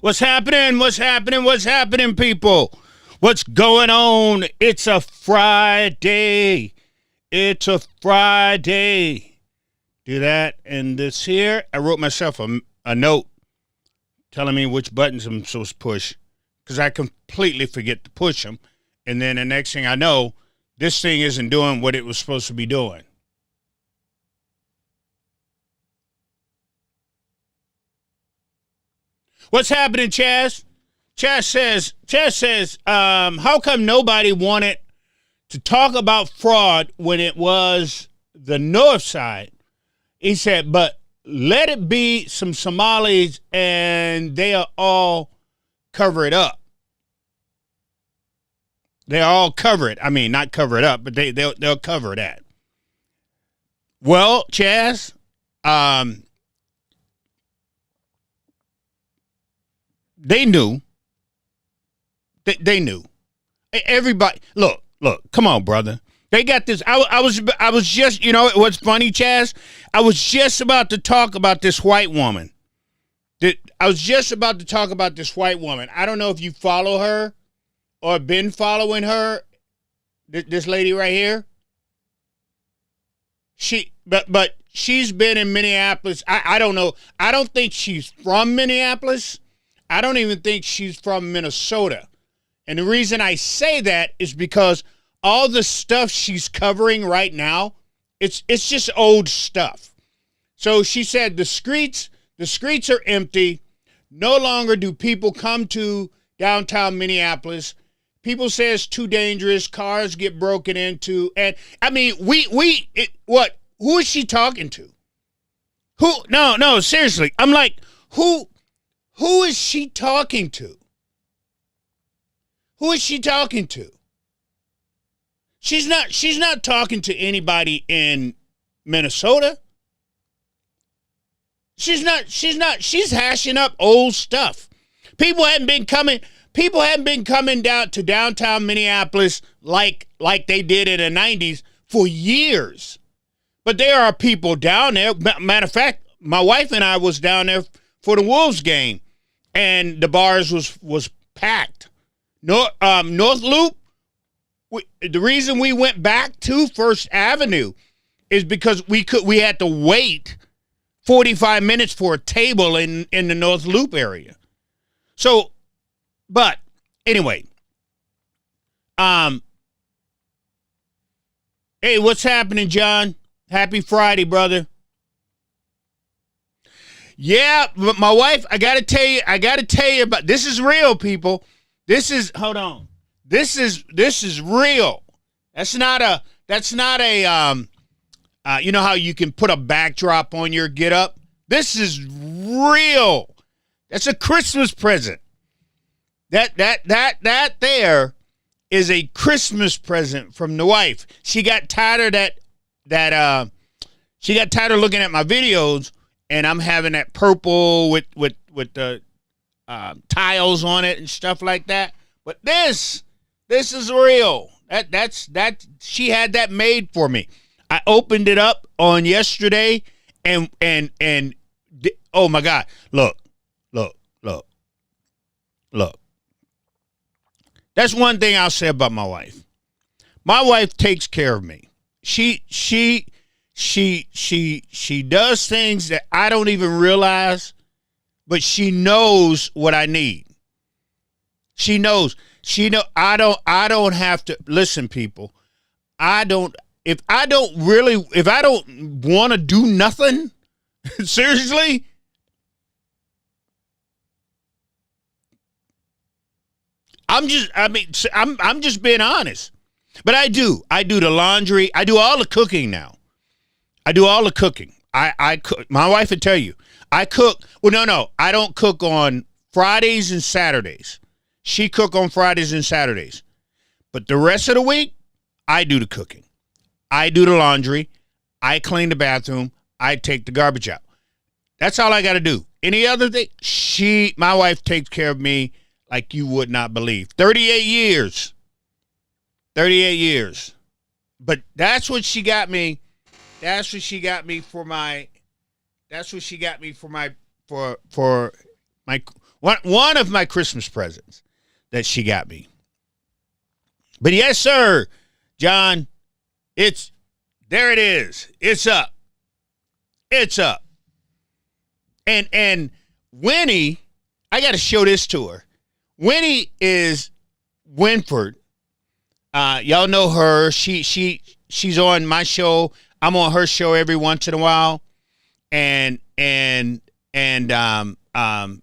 What's happening? What's happening? What's happening, people? What's going on? It's a Friday. It's a Friday. Do that. And this here, I wrote myself a note telling me which buttons I'm supposed to push because I completely forget to push them. And then the next thing I know, this thing isn't doing what it was supposed to be doing. What's happening, Chaz? Chaz says, how come nobody wanted to talk about fraud when it was the north side? He said, but let it be some Somalis and they'll all cover it up. They'll all cover it. I mean, not cover it up, but they'll cover that. Well, Chaz, they knew. They knew. Everybody, look, come on, brother. They got this. I was just, you know, what's funny, Chaz? I was just about to talk about this white woman. I was just about to talk about this white woman. I don't know if you follow her or been following her. This lady right here. But she's been in Minneapolis. I don't know. I don't think she's from Minneapolis. I don't even think she's from Minnesota. And the reason I say that is because all the stuff she's covering right now, it's just old stuff. So she said the streets are empty. No longer do people come to downtown Minneapolis. People say it's too dangerous. Cars get broken into. And I mean, who is she talking to? No, seriously. I'm like, who is she talking to? Who is she talking to? She's not talking to anybody in Minnesota. She's hashing up old stuff. People hadn't been coming down to downtown Minneapolis like they did in the 90s for years. But there are people down there. Matter of fact, my wife and I was down there for the Wolves game, and the bars was packed. North Loop, the reason we went back to First Avenue is because we had to wait 45 minutes for a table in the North Loop area. So, but anyway, hey, what's happening, John? Happy Friday, brother. Yeah, but my wife, I gotta tell you about this. Is real, people. Hold on. This is real. That's not a you know how you can put a backdrop on your get up? This is real. That's a Christmas present. That there is a Christmas present from the wife. She got tired of she got tired of looking at my videos, and I'm having that purple with the tiles on it and stuff like that. But this is real. That she had that made for me. I opened it up on yesterday, and oh my God, look. That's one thing I'll say about my wife. My wife takes care of me. She does things that I don't even realize, but she knows what I need. She knows. I don't have to listen, people. If I don't want to do nothing, seriously, I'm just being honest. But I do the laundry. I do all the cooking now. I do all the cooking. I cook. My wife would tell you, I cook. Well, no, I don't cook on Fridays and Saturdays. She cook on Fridays and Saturdays. But the rest of the week, I do the cooking. I do the laundry. I clean the bathroom. I take the garbage out. That's all I got to do. Any other thing, my wife takes care of me like you would not believe. 38 years. 38 years. But that's what she got me. That's what she got me for my One of my Christmas presents that she got me. But yes, sir, John, there it is. It's up. It's up. And Winnie, I got to show this to her. Winnie is Winford. Y'all know her. She's on my show. I'm on her show every once in a while. And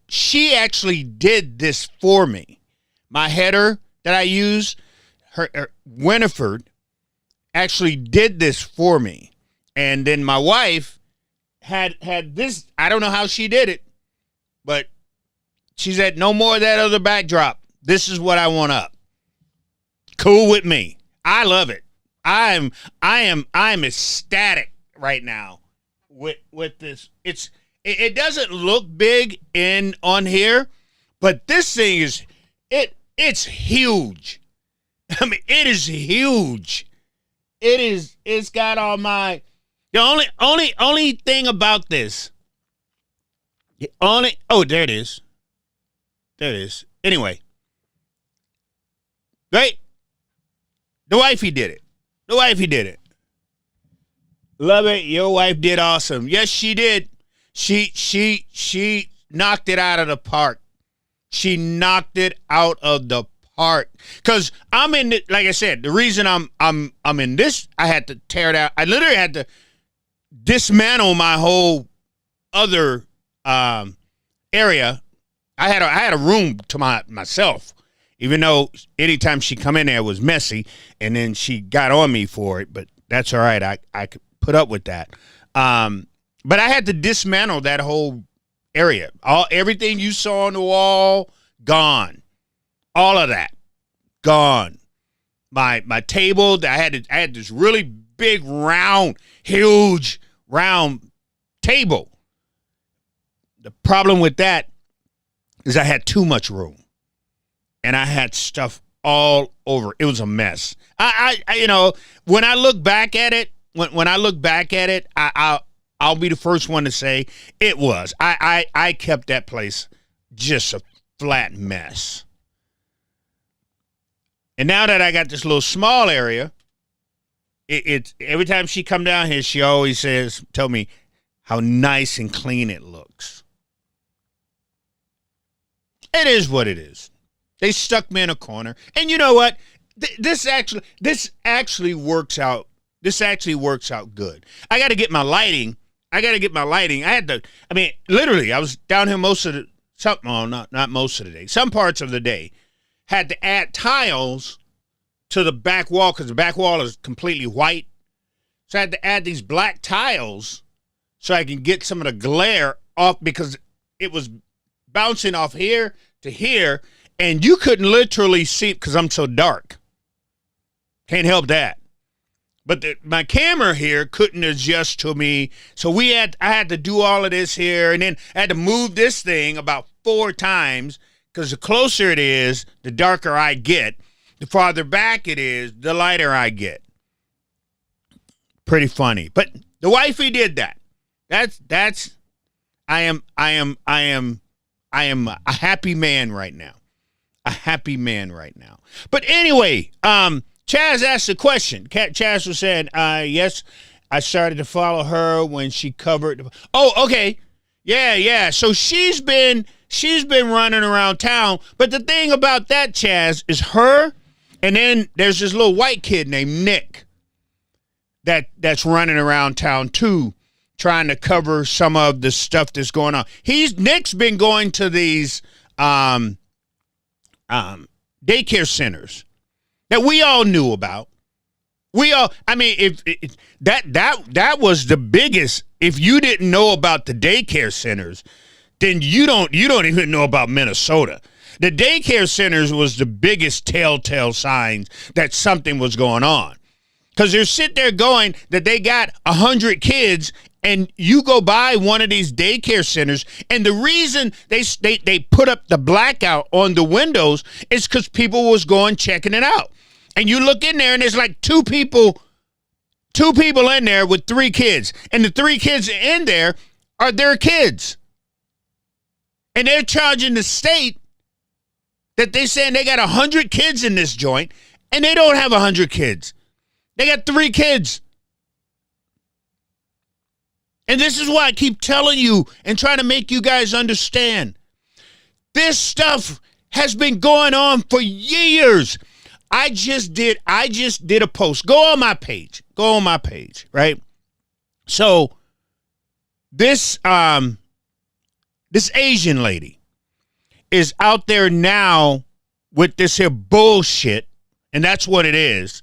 she actually did this for me. My header that I use, her Winifred actually did this for me. And then my wife had this. I don't know how she did it, but she said, no more of that other backdrop. This is what I want up. Cool with me. I love it. I'm ecstatic right now with this. It doesn't look big on here, but this thing it's huge. I mean, it is huge. It's got all my, the only thing about this, there it is. There it is. Anyway, right? The wifey did it. Love it. Your wife did awesome. Yes, she did. She knocked it out of the park. She knocked it out of the park. Cause I'm in it. Like I said, the reason I'm in this, I had to tear it out. I literally had to dismantle my whole other area. I had a room to myself, even though anytime she come in there it was messy, and then she got on me for it. But that's all right. I could put up with that. But I had to dismantle that whole area. Everything you saw on the wall, gone. All of that, gone. My table, I had this really big, huge round table. The problem with that is I had too much room, and I had stuff all over. It was a mess. I when I look back at it, I'll be the first one to say it was. I kept that place just a flat mess. And now that I got this little small area, it's every time she come down here, she always tell me how nice and clean it looks. It is what it is. They stuck me in a corner. And you know what? This actually works out. This actually works out good. I got to get my lighting. Literally, I was down here not most of the day. Some parts of the day. Had to add tiles to the back wall because the back wall is completely white. So I had to add these black tiles so I can get some of the glare off, because it was bouncing off here to here, and you couldn't literally see because I'm so dark. Can't help that. But my camera here couldn't adjust to me, so I had to do all of this here, and then I had to move this thing about 4 times, because the closer it is, the darker I get. The farther back it is, the lighter I get. Pretty funny. But the wifey did that. I am a happy man right now. A happy man right now. But anyway, Chaz asked a question. Chaz was saying, yes, I started to follow her when she covered. Oh, okay. Yeah. So she's been running around town. But the thing about that, Chaz, is her, and then there's this little white kid named Nick that's running around town too, trying to cover some of the stuff that's going on. Nick's been going to these daycare centers that we all knew about. That was the biggest. If you didn't know about the daycare centers, then you don't even know about Minnesota. The daycare centers was the biggest telltale signs that something was going on. Because they're sitting there going that they got 100 kids, and you go by one of these daycare centers, and the reason they put up the blackout on the windows is because people was going checking it out. And you look in there, and there's like two people in there with 3 kids, and the 3 kids in there are their kids. And they're charging the state that they saying they got 100 kids in this joint, and they don't have 100 kids. They got 3 kids. And this is why I keep telling you and trying to make you guys understand. This stuff has been going on for years. I just did a post. Go on my page, right? So this Asian lady is out there now with this here bullshit, and that's what it is.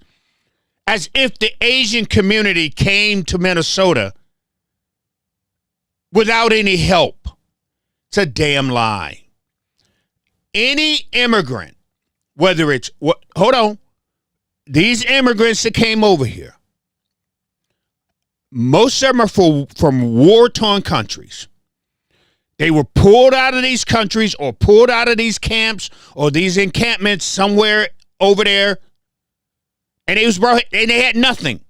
As if the Asian community came to Minnesota without any help. It's a damn lie. Any immigrant, whether it's, these immigrants that came over here, most of them are from war-torn countries. They were pulled out of these countries or pulled out of these camps or these encampments somewhere over there, and they had nothing.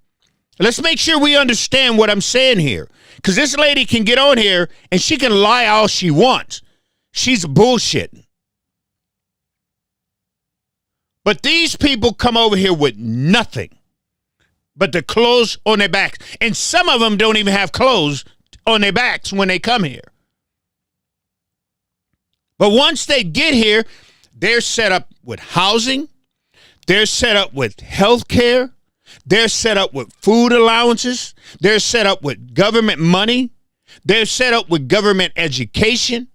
Let's make sure we understand what I'm saying here, because this lady can get on here and she can lie all she wants. She's bullshitting. But these people come over here with nothing but the clothes on their backs. And some of them don't even have clothes on their backs when they come here. But once they get here, they're set up with housing. They're set up with health care. They're set up with food allowances. They're set up with government money. They're set up with government education.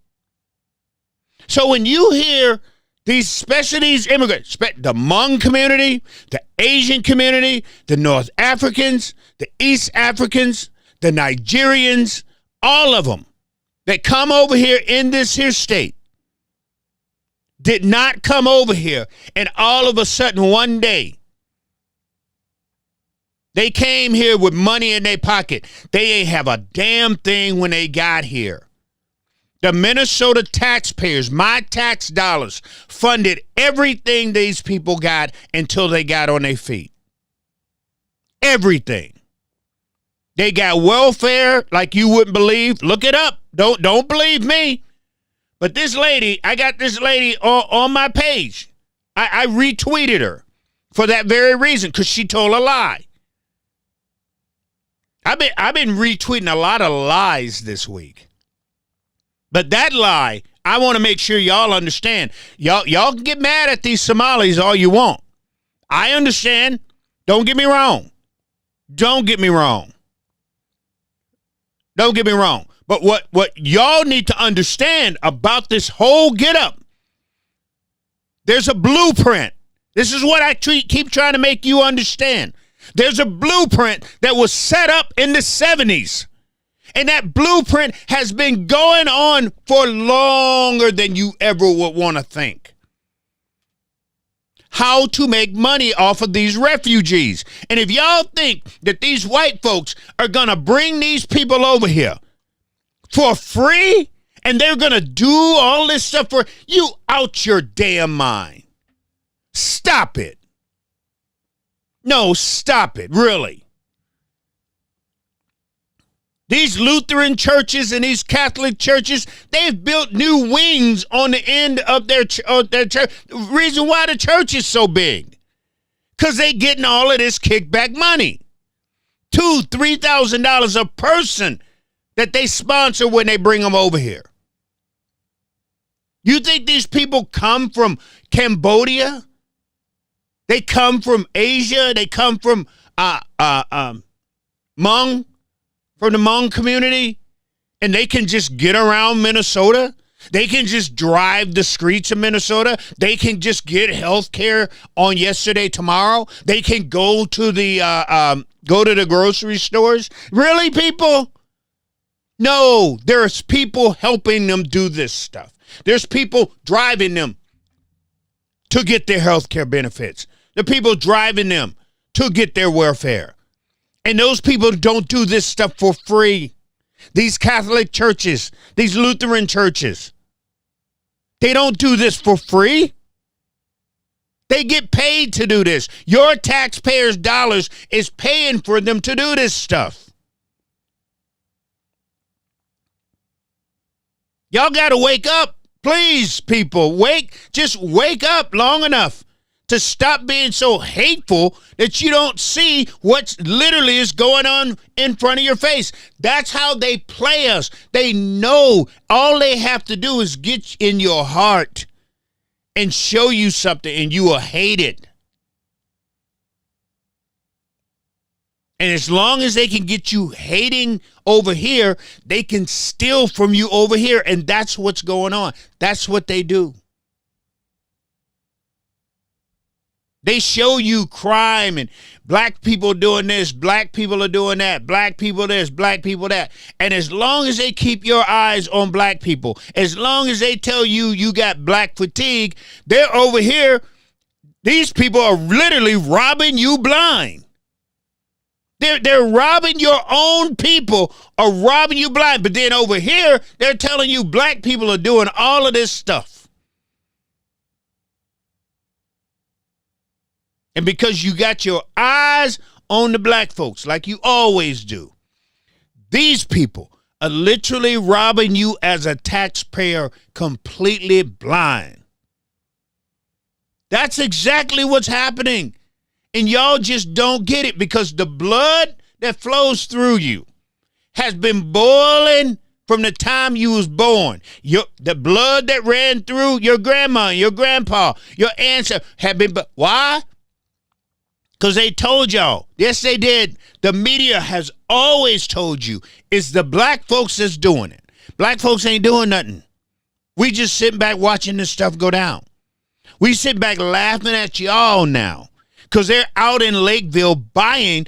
So when you hear especially these immigrants, the Hmong community, the Asian community, the North Africans, the East Africans, the Nigerians, all of them that come over here in this here state did not come over here and all of a sudden one day they came here with money in their pocket. They ain't have a damn thing when they got here. The Minnesota taxpayers, my tax dollars, funded everything these people got until they got on their feet. Everything. They got welfare like you wouldn't believe. Look it up. Don't believe me. But this lady, I got this lady on my page. I retweeted her for that very reason, because she told a lie. I've been retweeting a lot of lies this week. But that lie, I want to make sure y'all understand. Y'all can get mad at these Somalis all you want. I understand. Don't get me wrong. Don't get me wrong. But what y'all need to understand about this whole get up, there's a blueprint. This is what I keep trying to make you understand. There's a blueprint that was set up in the 70s. And that blueprint has been going on for longer than you ever would want to think. How to make money off of these refugees. And if y'all think that these white folks are going to bring these people over here for free and they're going to do all this stuff for you, out your damn mind. Stop it. No, stop it, really. These Lutheran churches and these Catholic churches, they've built new wings on the end of their church. The reason why the church is so big, because they getting all of this kickback money. $2,000, $3,000 a person that they sponsor when they bring them over here. You think these people come from Cambodia? They come from Asia. They come from Hmong. From the Hmong community, and they can just get around Minnesota. They can just drive the streets of Minnesota. They can just get health care on yesterday, tomorrow. They can go to the grocery stores. Really, people? No, there's people helping them do this stuff. There's people driving them to get their health care benefits. The people driving them to get their welfare. And those people don't do this stuff for free. These Catholic churches, these Lutheran churches, they don't do this for free. They get paid to do this. Your taxpayers' dollars is paying for them to do this stuff. Y'all got to wake up. Please, people, just wake up long enough to stop being so hateful that you don't see what literally is going on in front of your face. That's how they play us. They know all they have to do is get in your heart and show you something, and you will hate it. And as long as they can get you hating over here, they can steal from you over here. And that's what's going on. That's what they do. They show you crime and black people doing this, black people are doing that, black people this, black people that. And as long as they keep your eyes on black people, as long as they tell you you got black fatigue, they're over here. These people are literally robbing you blind. They're robbing your own people, or robbing you blind. But then over here, they're telling you black people are doing all of this stuff. And because you got your eyes on the black folks, like you always do, these people are literally robbing you as a taxpayer completely blind. That's exactly what's happening. And y'all just don't get it, because the blood that flows through you has been boiling from the time you was born. The blood that ran through your grandma, your grandpa, your ancestors have been. Why? Because they told y'all. Yes, they did. The media has always told you it's the black folks that's doing it. Black folks ain't doing nothing. We just sitting back watching this stuff go down. We sit back laughing at y'all now, because they're out in Lakeville buying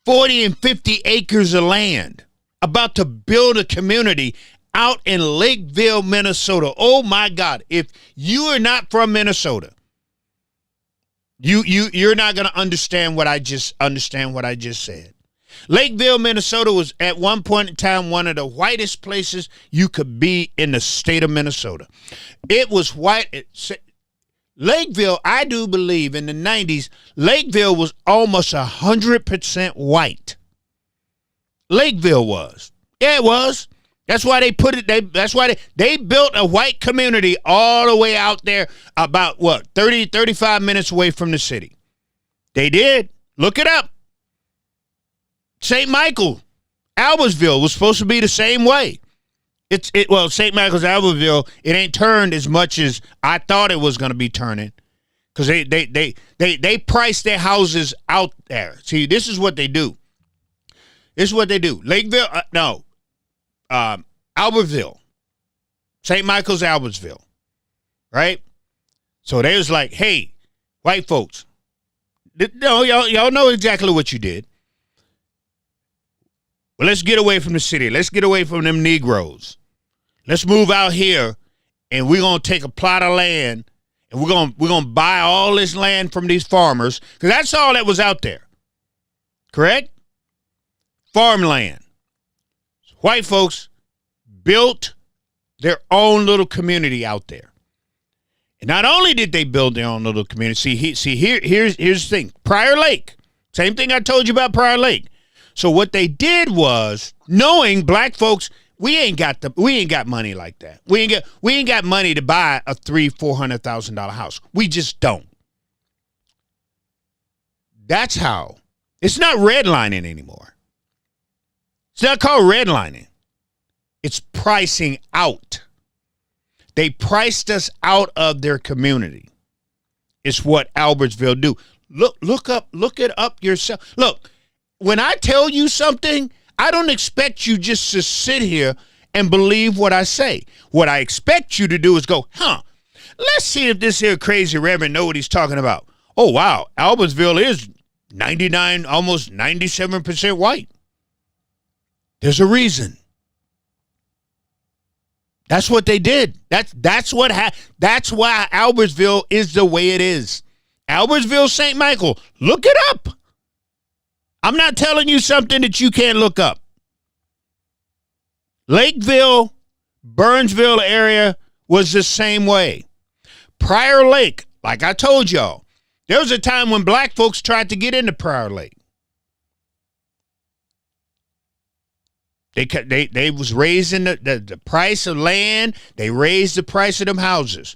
40 and 50 acres of land, about to build a community out in Lakeville, Minnesota. Oh my God. If you are not from Minnesota, you're not going to understand what I just said. Lakeville, Minnesota was at one point in time one of the whitest places you could be in the state of Minnesota. It was white. Lakeville, I do believe in the 90s, Lakeville was almost 100% white. Lakeville was. Yeah, it was. That's why they put it, that's why they built a white community all the way out there about, 35 minutes away from the city. They did. Look it up. St. Michael, Albertsville was supposed to be the same way. St. Michael's, Albertsville, it ain't turned as much as I thought it was going to be turning, because they price their houses out there. See, this is what they do. Lakeville, Albertsville, St. Michael's, Albertsville, right? So they was like, hey, white folks, no, y'all know exactly what you did. Well, let's get away from the city. Let's get away from them Negroes. Let's move out here, and we're going to take a plot of land, and we're going to buy all this land from these farmers, because that's all that was out there. Correct? Farmland. White folks built their own little community out there. And not only did they build their own little community, here's the thing. Prior Lake, same thing I told you about Prior Lake. So what they did was, knowing black folks, we ain't got money like that. We ain't got money to buy a $300,000-$400,000 house. We just don't. That's how. It's not redlining anymore. It's not called redlining. It's pricing out. They priced us out of their community. It's what Albertsville do. Look it up yourself. Look, when I tell you something, I don't expect you just to sit here and believe what I say. What I expect you to do is go, let's see if this here crazy reverend know what he's talking about. Oh, wow, Albertsville is 99, almost 97% white. There's a reason. That's what they did. That's why Albertsville is the way it is. Albertsville, St. Michael, look it up. I'm not telling you something that you can't look up. Lakeville, Burnsville area was the same way. Prior Lake, like I told y'all, there was a time when black folks tried to get into Prior Lake. They was raising the price of land. They raised the price of them houses.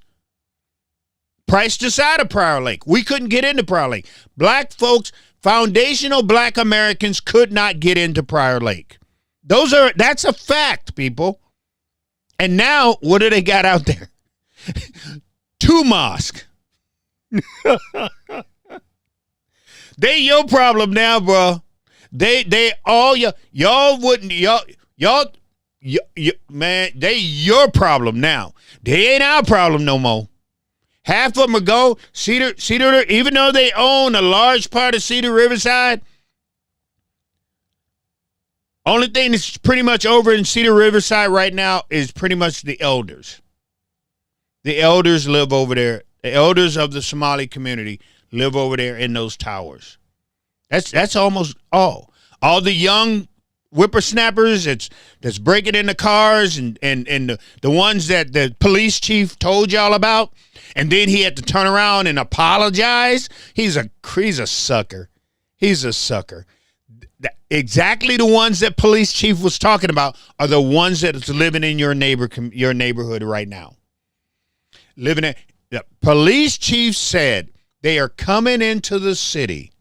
Priced us out of Prior Lake. We couldn't get into Prior Lake. Black folks, foundational black Americans could not get into Prior Lake. That's a fact, people. And now, what do they got out there? 2 mosques. They your problem now, bro. They all y'all wouldn't y'all man, they your problem now. They ain't our problem no more. Half of them are gone. Cedar, even though they own a large part of Cedar Riverside, only thing that's pretty much over in Cedar Riverside right now is pretty much the elders. The elders live over there. The elders of the Somali community live over there in those towers. That's almost all. All the young whippersnappers that's breaking into cars and the ones that the police chief told y'all about, and then he had to turn around and apologize. He's a sucker. He's a sucker. Exactly the ones that police chief was talking about are the ones that's living in your neighborhood right now. The police chief said they are coming into the city,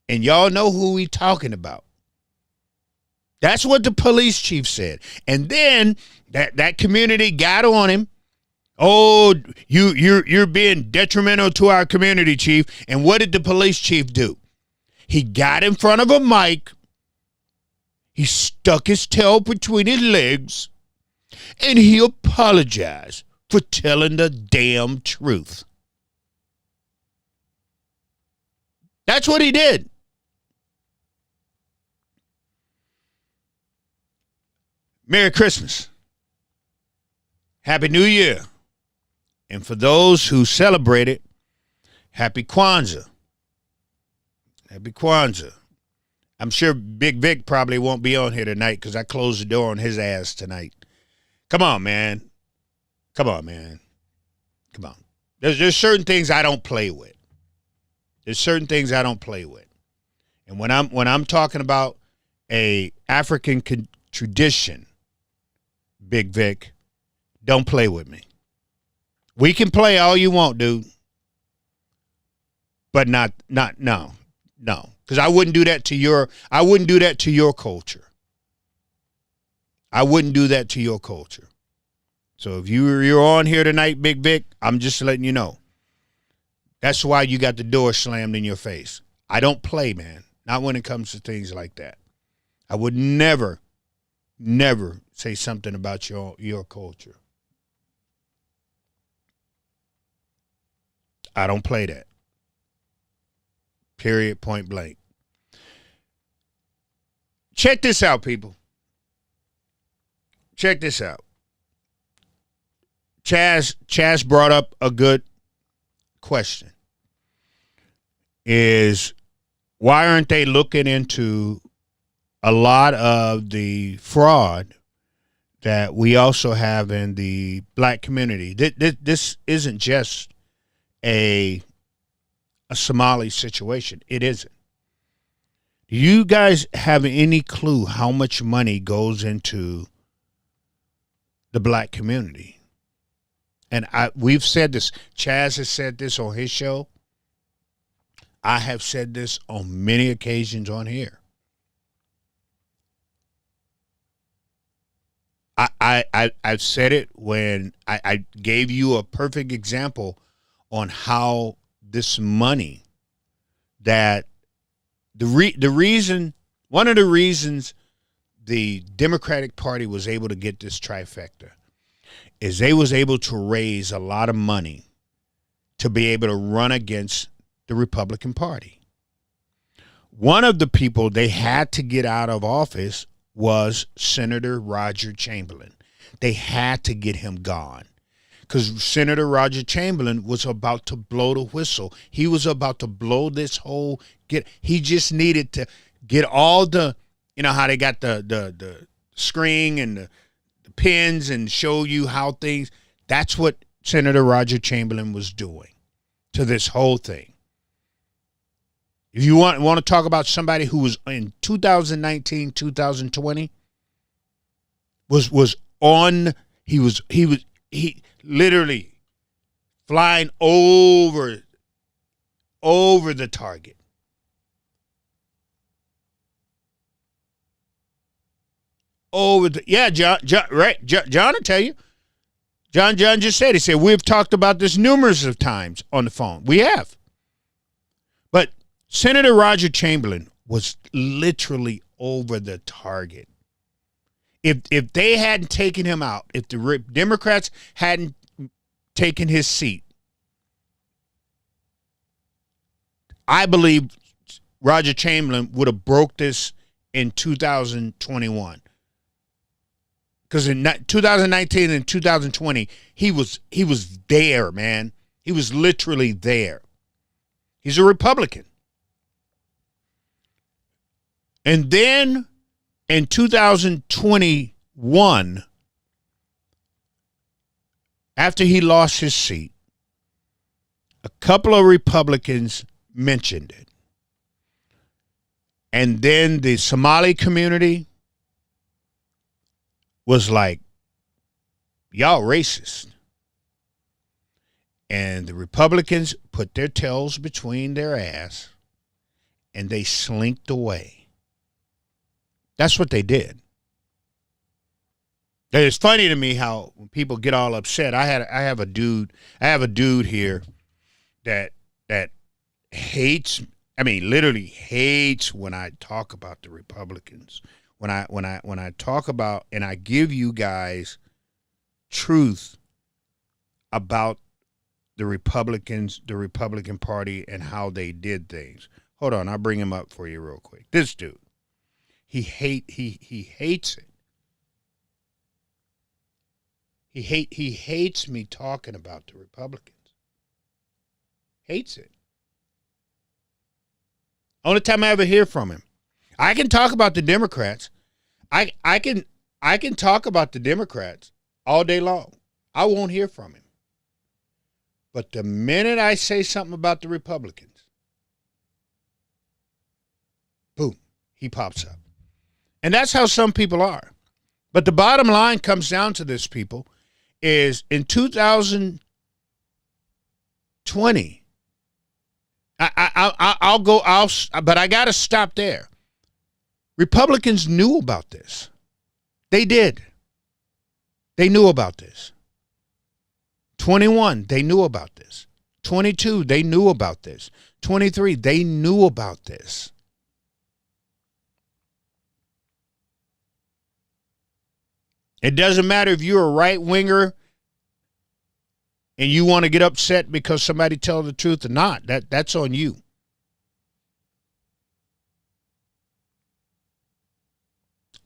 and y'all know who we talking about. That's what the police chief said. And then that community got on him. Oh, you're being detrimental to our community, chief. And what did the police chief do? He got in front of a mic. He stuck his tail between his legs, and he apologized for telling the damn truth. That's what he did. Merry Christmas. Happy New Year. And for those who celebrate it, Happy Kwanzaa. Happy Kwanzaa. I'm sure Big Vic probably won't be on here tonight because I closed the door on his ass tonight. Come on, man. Come on, man. Come on. There's certain things I don't play with. There's certain things I don't play with. And when I'm talking about a African tradition, Big Vic, don't play with me. We can play all you want, dude. But no. Because I wouldn't do that to your culture. I wouldn't do that to your culture. So if you're on here tonight, Big Vic, I'm just letting you know. That's why you got the door slammed in your face. I don't play, man. Not when it comes to things like that. I would never say something about your culture. I don't play that. Period, point blank. Check this out, people. Check this out. Chaz brought up a good question. Is why aren't they looking into a lot of the fraud that we also have in the black community? This isn't just a Somali situation. It isn't. Do you guys have any clue how much money goes into the black community? And we've said this. Chaz has said this on his show. I have said this on many occasions on here. I've said it when I gave you a perfect example on how this money that one of the reasons the Democratic Party was able to get this trifecta is they was able to raise a lot of money to be able to run against the Republican Party. One of the people they had to get out of office was Senator Roger Chamberlain. They had to get him gone because Senator Roger Chamberlain was about to blow the whistle. He was about to blow this whole he just needed to get all the, you know how they got the screen and the pins and show you how things. That's what Senator Roger Chamberlain was doing to this whole thing. If you want to talk about somebody who was in 2019, 2020, was on. He literally flying over the target. John, right? John will tell you. John just said, he said, we've talked about this numerous of times on the phone. We have. But Senator Roger Chamberlain was literally over the target. If they hadn't taken him out, if the Democrats hadn't taken his seat, I believe Roger Chamberlain would have broke this in 2021. Because in 2019 and 2020, he was there, man. He was literally there. He's a Republican. And then in 2021, after he lost his seat, a couple of Republicans mentioned it. And then the Somali community was like, y'all racist. And the Republicans put their tails between their ass and they slinked away. That's what they did. It's funny to me how when people get all upset. I have a dude here that hates, I mean literally hates when I talk about the Republicans. When I talk about and I give you guys truth about the Republicans, the Republican Party, and how they did things. Hold on, I'll bring him up for you real quick. This dude, he hates it. He hates me talking about the Republicans. Hates it. Only time I ever hear from him. I can talk about the Democrats. I can talk about the Democrats all day long. I won't hear from him. But the minute I say something about the Republicans, boom, he pops up. And that's how some people are. But the bottom line comes down to this, people, is in 2020, but I got to stop there. Republicans knew about this. They did. They knew about this. 21, they knew about this. 22, they knew about this. 23, they knew about this. It doesn't matter if you're a right-winger and you want to get upset because somebody tells the truth or not. That's on you.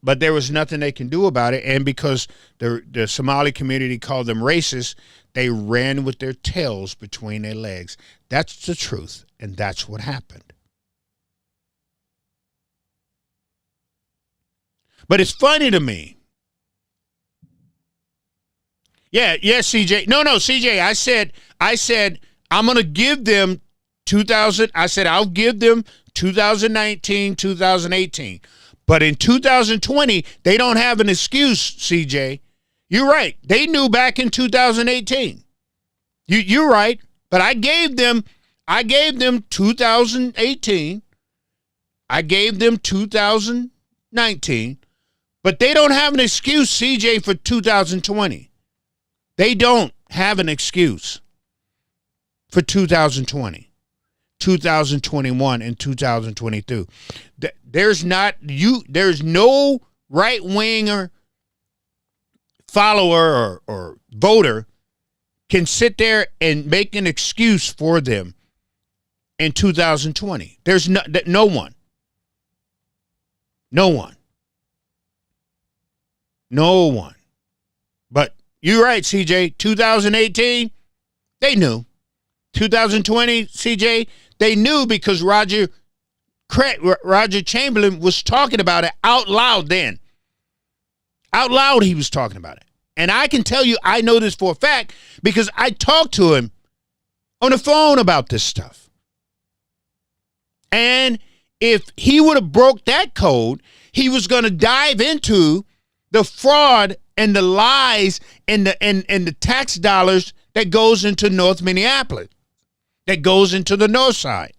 But there was nothing they can do about it. And because the Somali community called them racist, they ran with their tails between their legs. That's the truth. And that's what happened. But it's funny to me. Yeah, CJ. No, CJ, I said, I'm going to give them 2000. I said, I'll give them 2019, 2018. But in 2020, they don't have an excuse, CJ. You're right. They knew back in 2018. You're right. But I gave them 2018. I gave them 2019. But they don't have an excuse, CJ, for 2020. They don't have an excuse for 2020, 2021, and 2022. There's no right-winger follower or voter can sit there and make an excuse for them in 2020. There's no one. No one. No one. But you're right, CJ. 2018, they knew. 2020, CJ, they knew because Roger Chamberlain was talking about it out loud then. Out loud, he was talking about it. And I can tell you, I know this for a fact because I talked to him on the phone about this stuff. And if he would have broke that code, he was going to dive into the fraud and the lies and the tax dollars that goes into North Minneapolis, that goes into the North Side.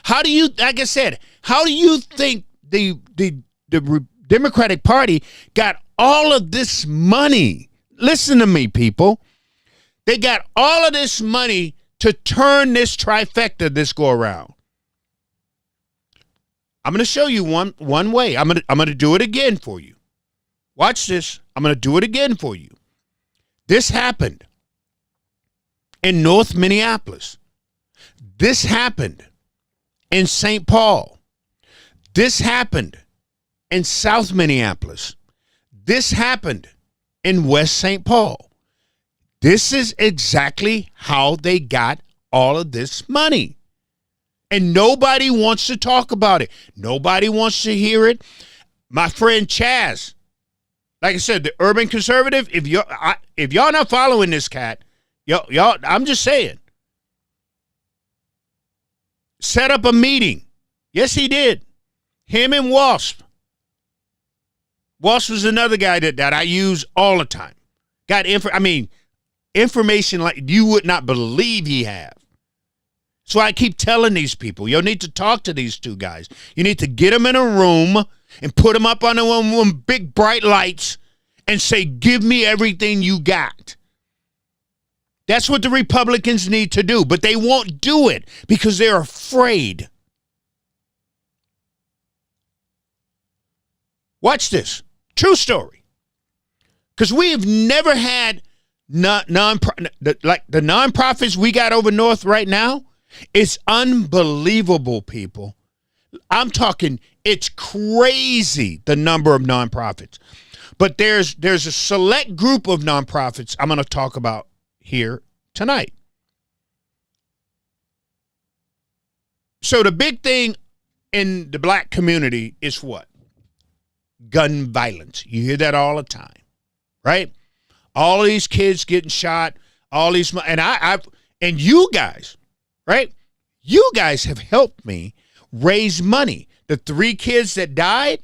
How do you, like I said, how do you think the Democratic Party got all of this money? Listen to me, people. They got all of this money to turn this trifecta this go around. I'm going to show you one way. I'm going to do it again for you. Watch this. I'm going to do it again for you. This happened in North Minneapolis. This happened in St. Paul. This happened in South Minneapolis. This happened in West St. Paul. This is exactly how they got all of this money. And nobody wants to talk about it. Nobody wants to hear it. My friend Chaz, like I said, the urban conservative, if y'all not following this cat, y'all, I'm just saying, set up a meeting. Yes, he did. Him and Wasp. Wasp was another guy that I use all the time. Got information like you would not believe he have. So I keep telling these people, you need to talk to these two guys. You need to get them in a room and put them up on one big bright lights and say, give me everything you got. That's what the Republicans need to do, but they won't do it because they're afraid. Watch this. True story. Because we have never had the nonprofits we got over north right now. It's unbelievable, people. I'm talking, it's crazy, the number of nonprofits. But there's a select group of nonprofits I'm going to talk about here tonight. So the big thing in the black community is what? Gun violence. You hear that all the time, right? All of these kids getting shot, all these, and you guys, right? You guys have helped me raise money. The 3 kids that died,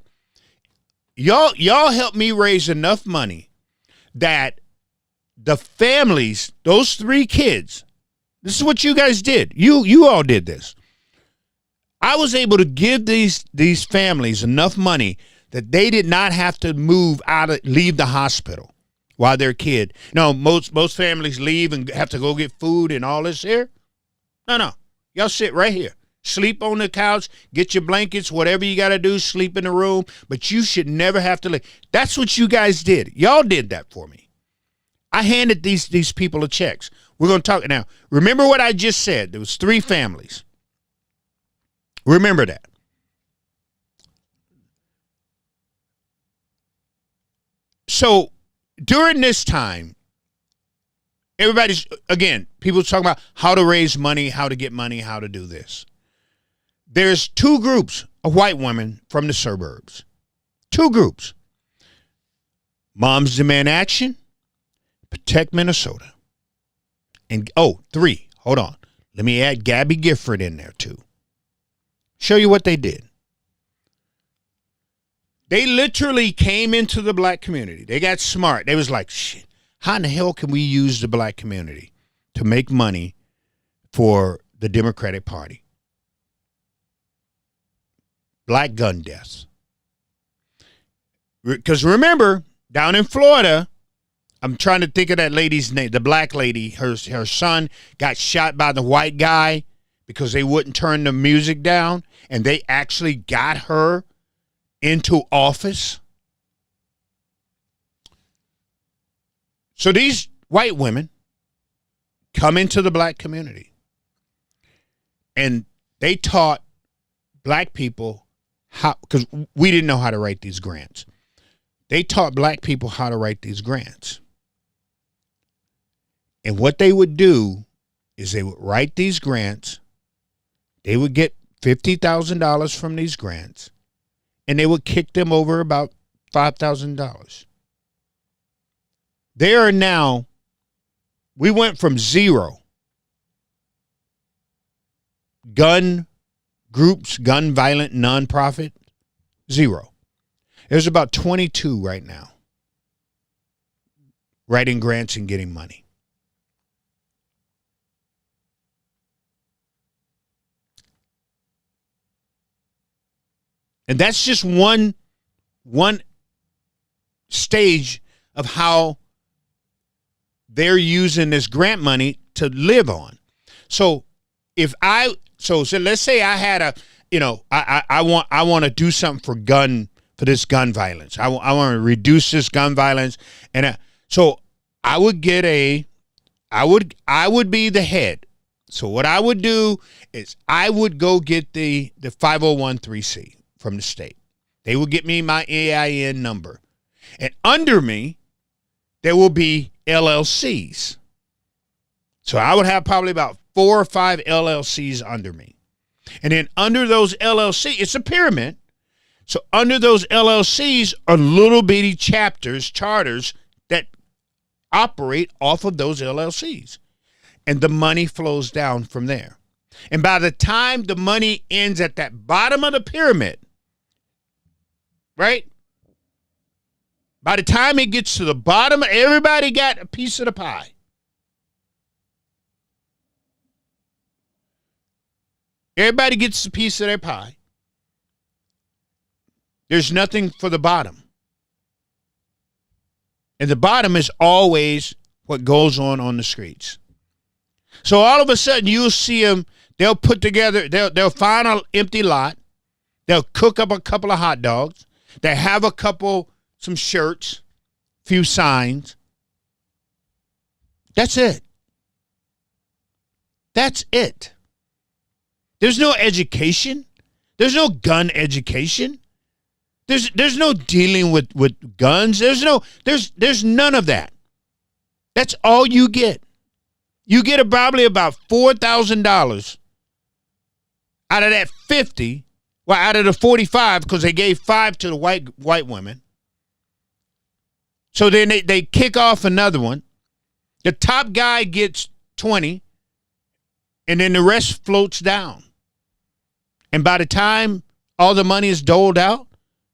y'all helped me raise enough money that the families, those 3 kids, this is what you guys did. You all did this. I was able to give these families enough money that they did not have to leave the hospital while their kid. No, most families leave and have to go get food and all this here. No. Y'all sit right here. Sleep on the couch, get your blankets, whatever you got to do, sleep in the room, but you should never have to leave. That's what you guys did. Y'all did that for me. I handed these people a checks. We're going to talk now. Remember what I just said. There was 3 families. Remember that. So during this time, people talking about how to raise money, how to get money, how to do this. There's 2 groups of white women from the suburbs. 2 groups. Moms Demand Action, Protect Minnesota. And 3. Hold on. Let me add Gabby Gifford in there too. Show you what they did. They literally came into the black community. They got smart. They was like, shit, how in the hell can we use the black community to make money for the Democratic Party? Black gun deaths. Because remember, down in Florida, I'm trying to think of that lady's name, the black lady, her son got shot by the white guy because they wouldn't turn the music down, and they actually got her into office. So these white women come into the black community, and they taught black people how, because we didn't know how to write these grants. They taught black people how to write these grants. And what they would do is they would write these grants. They would get $50,000 from these grants, and they would kick them over about $5,000. They are now, we went from 0 gun groups, gun violent nonprofit, 0. There's about 22 right now writing grants and getting money. And that's just one stage of how they're using this grant money to live on. So let's say I had I want to do something for this gun violence. I want to reduce this gun violence, and so I would get I would be the head. So what I would do is I would go get the 501(c)(3) from the state. They will get me my EIN number. And under me, there will be LLCs. So I would have probably about 4 or 5 LLCs under me. And then under those LLCs, it's a pyramid. So under those LLCs are little bitty charters that operate off of those LLCs. And the money flows down from there. And by the time the money ends at that bottom of the pyramid, right? By the time it gets to the bottom, everybody got a piece of the pie. Everybody gets a piece of their pie. There's nothing for the bottom. And the bottom is always what goes on the streets. So all of a sudden you'll see them, they'll put together, they'll find an empty lot. They'll cook up a couple of hot dogs. They have some shirts, few signs. That's it. That's it. There's no education. There's no gun education. There's no dealing with guns. There's none of that. That's all you get. You get probably about $4,000 out of that 50. Well, out of the 45, because they gave 5 to the white women. So then they kick off another one. The top guy gets 20, and then the rest floats down. And by the time all the money is doled out,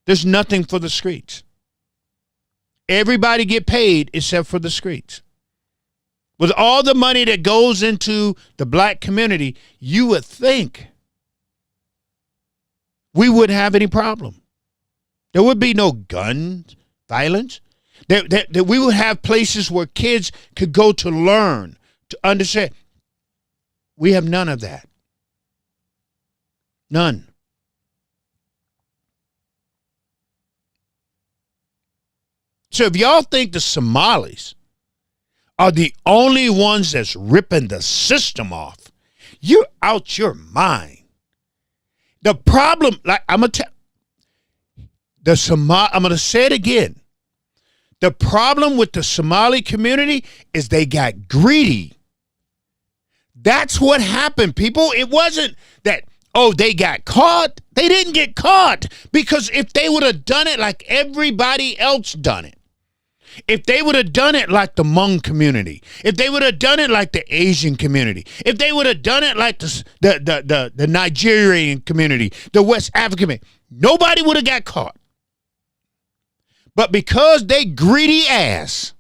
there's nothing for the streets. Everybody get paid except for the streets. With all the money that goes into the black community, you would think we wouldn't have any problem. There would be no gun violence. That we would have places where kids could go to learn, to understand. We have none of that. None. So if y'all think the Somalis are the only ones that's ripping the system off, you're out your mind. The problem, like I'm going to say it again. The problem with the Somali community is they got greedy. That's what happened, people. It wasn't that, they got caught. They didn't get caught, because if they would have done it like everybody else done it, if they would have done it like the Hmong community, if they would have done it like the Asian community, if they would have done it like the Nigerian community, the West African community, nobody would have got caught. But because they greedy ass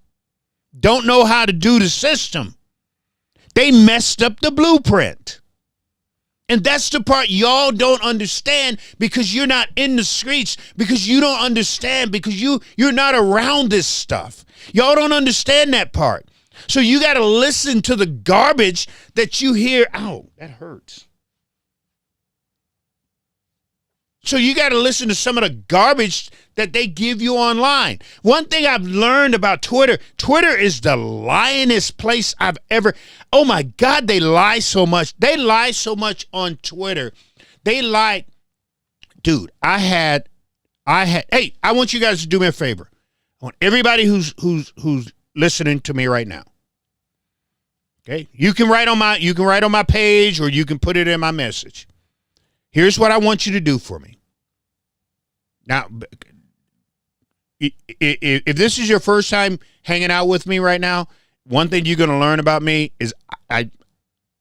don't know how to do the system, they messed up the blueprint. And that's the part y'all don't understand, because you're not in the streets, because you don't understand, because you're not around this stuff. Y'all don't understand that part. So you got to listen to the garbage that you hear. Ow, that hurts. So you got to listen to some of the garbage that they give you online. One thing I've learned about Twitter is the lyingest place I've ever. Oh my God, they lie so much. They lie so much on Twitter. They lie. Dude, hey, I want you guys to do me a favor. I want everybody who's listening to me right now. Okay? You can write on my page, or you can put it in my message. Here's what I want you to do for me. Now, if this is your first time hanging out with me right now, one thing you're going to learn about me is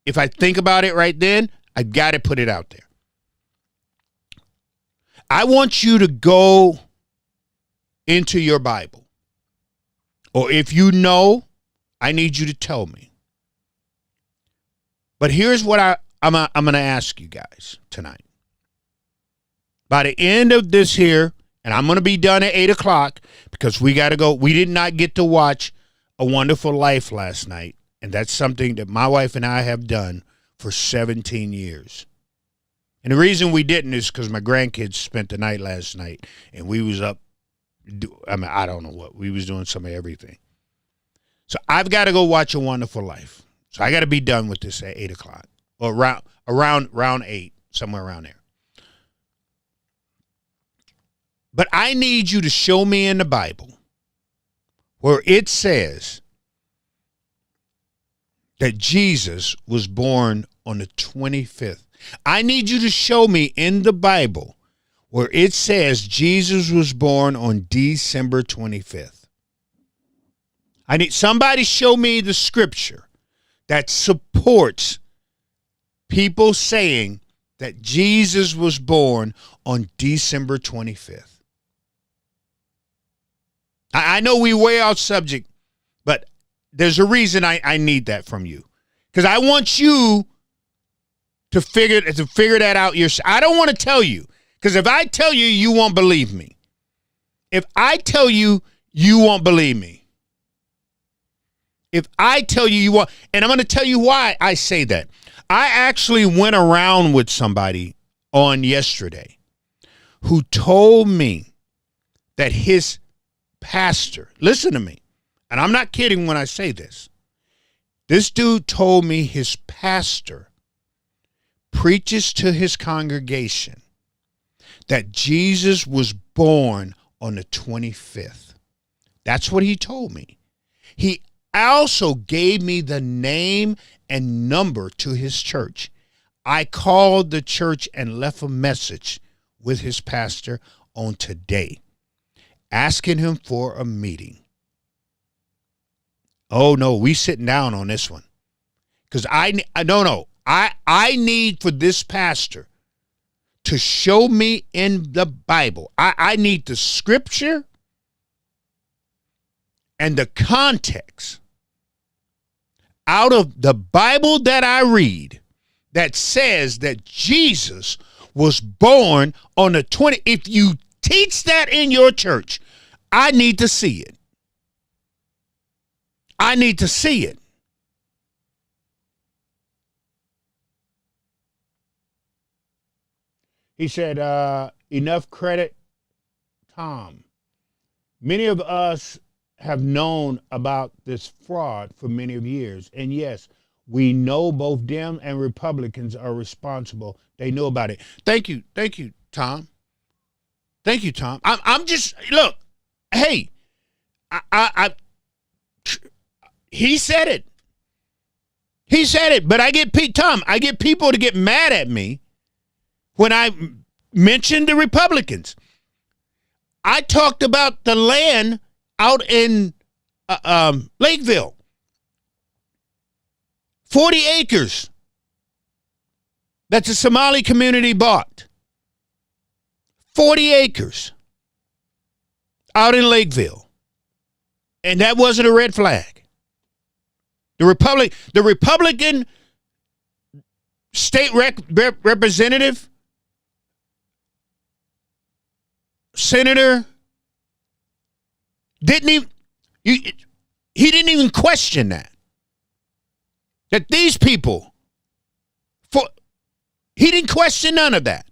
if I think about it right then, I got to put it out there. I want you to go into your Bible, or if you know, I need you to tell me. But here's what I'm going to ask you guys tonight. By the end of this here, and I'm going to be done at 8 o'clock because we got to go. We did not get to watch A Wonderful Life last night, and that's something that my wife and I have done for 17 years. And the reason we didn't is because my grandkids spent the night last night, and we was up. I don't know what. We was doing some of everything. So I've got to go watch A Wonderful Life. So I got to be done with this at 8 o'clock or around 8, somewhere around there. But I need you to show me in the Bible where it says that Jesus was born on the 25th. I need you to show me in the Bible where it says Jesus was born on December 25th. I need somebody show me the scripture that supports people saying that Jesus was born on December 25th. I know we way off subject, but there's a reason I need that from you. Because I want you to figure that out yourself. I don't want to tell you. Because if I tell you, you won't believe me. If I tell you, you won't believe me. If I tell you, you won't. And I'm going to tell you why I say that. I actually went around with somebody on yesterday who told me that his pastor, listen to me, and I'm not kidding when I say this. This dude told me his pastor preaches to his congregation that Jesus was born on the 25th. That's what he told me. He also gave me the name and number to his church. I called the church and left a message with his pastor on today, asking him for a meeting. Oh no, we sitting down on this one. Because I need for this pastor to show me in the Bible. I need the scripture and the context out of the Bible that I read that says that Jesus was born on the 20th. If you teach that in your church, I need to see it. I need to see it. He said, enough credit, Tom. Many of us have known about this fraud for many of years. And yes, we know both Dem and Republicans are responsible. They know about it. Thank you, Tom. Thank you, Tom. I'm just, look, hey, he said it. He said it, but I get people to get mad at me when I mention the Republicans. I talked about the land out in Lakeville. 40 acres that the Somali community bought. 40 acres out in Lakeville. And that wasn't a red flag. The Republican state representative, senator, he didn't even question that these people, he didn't question none of that.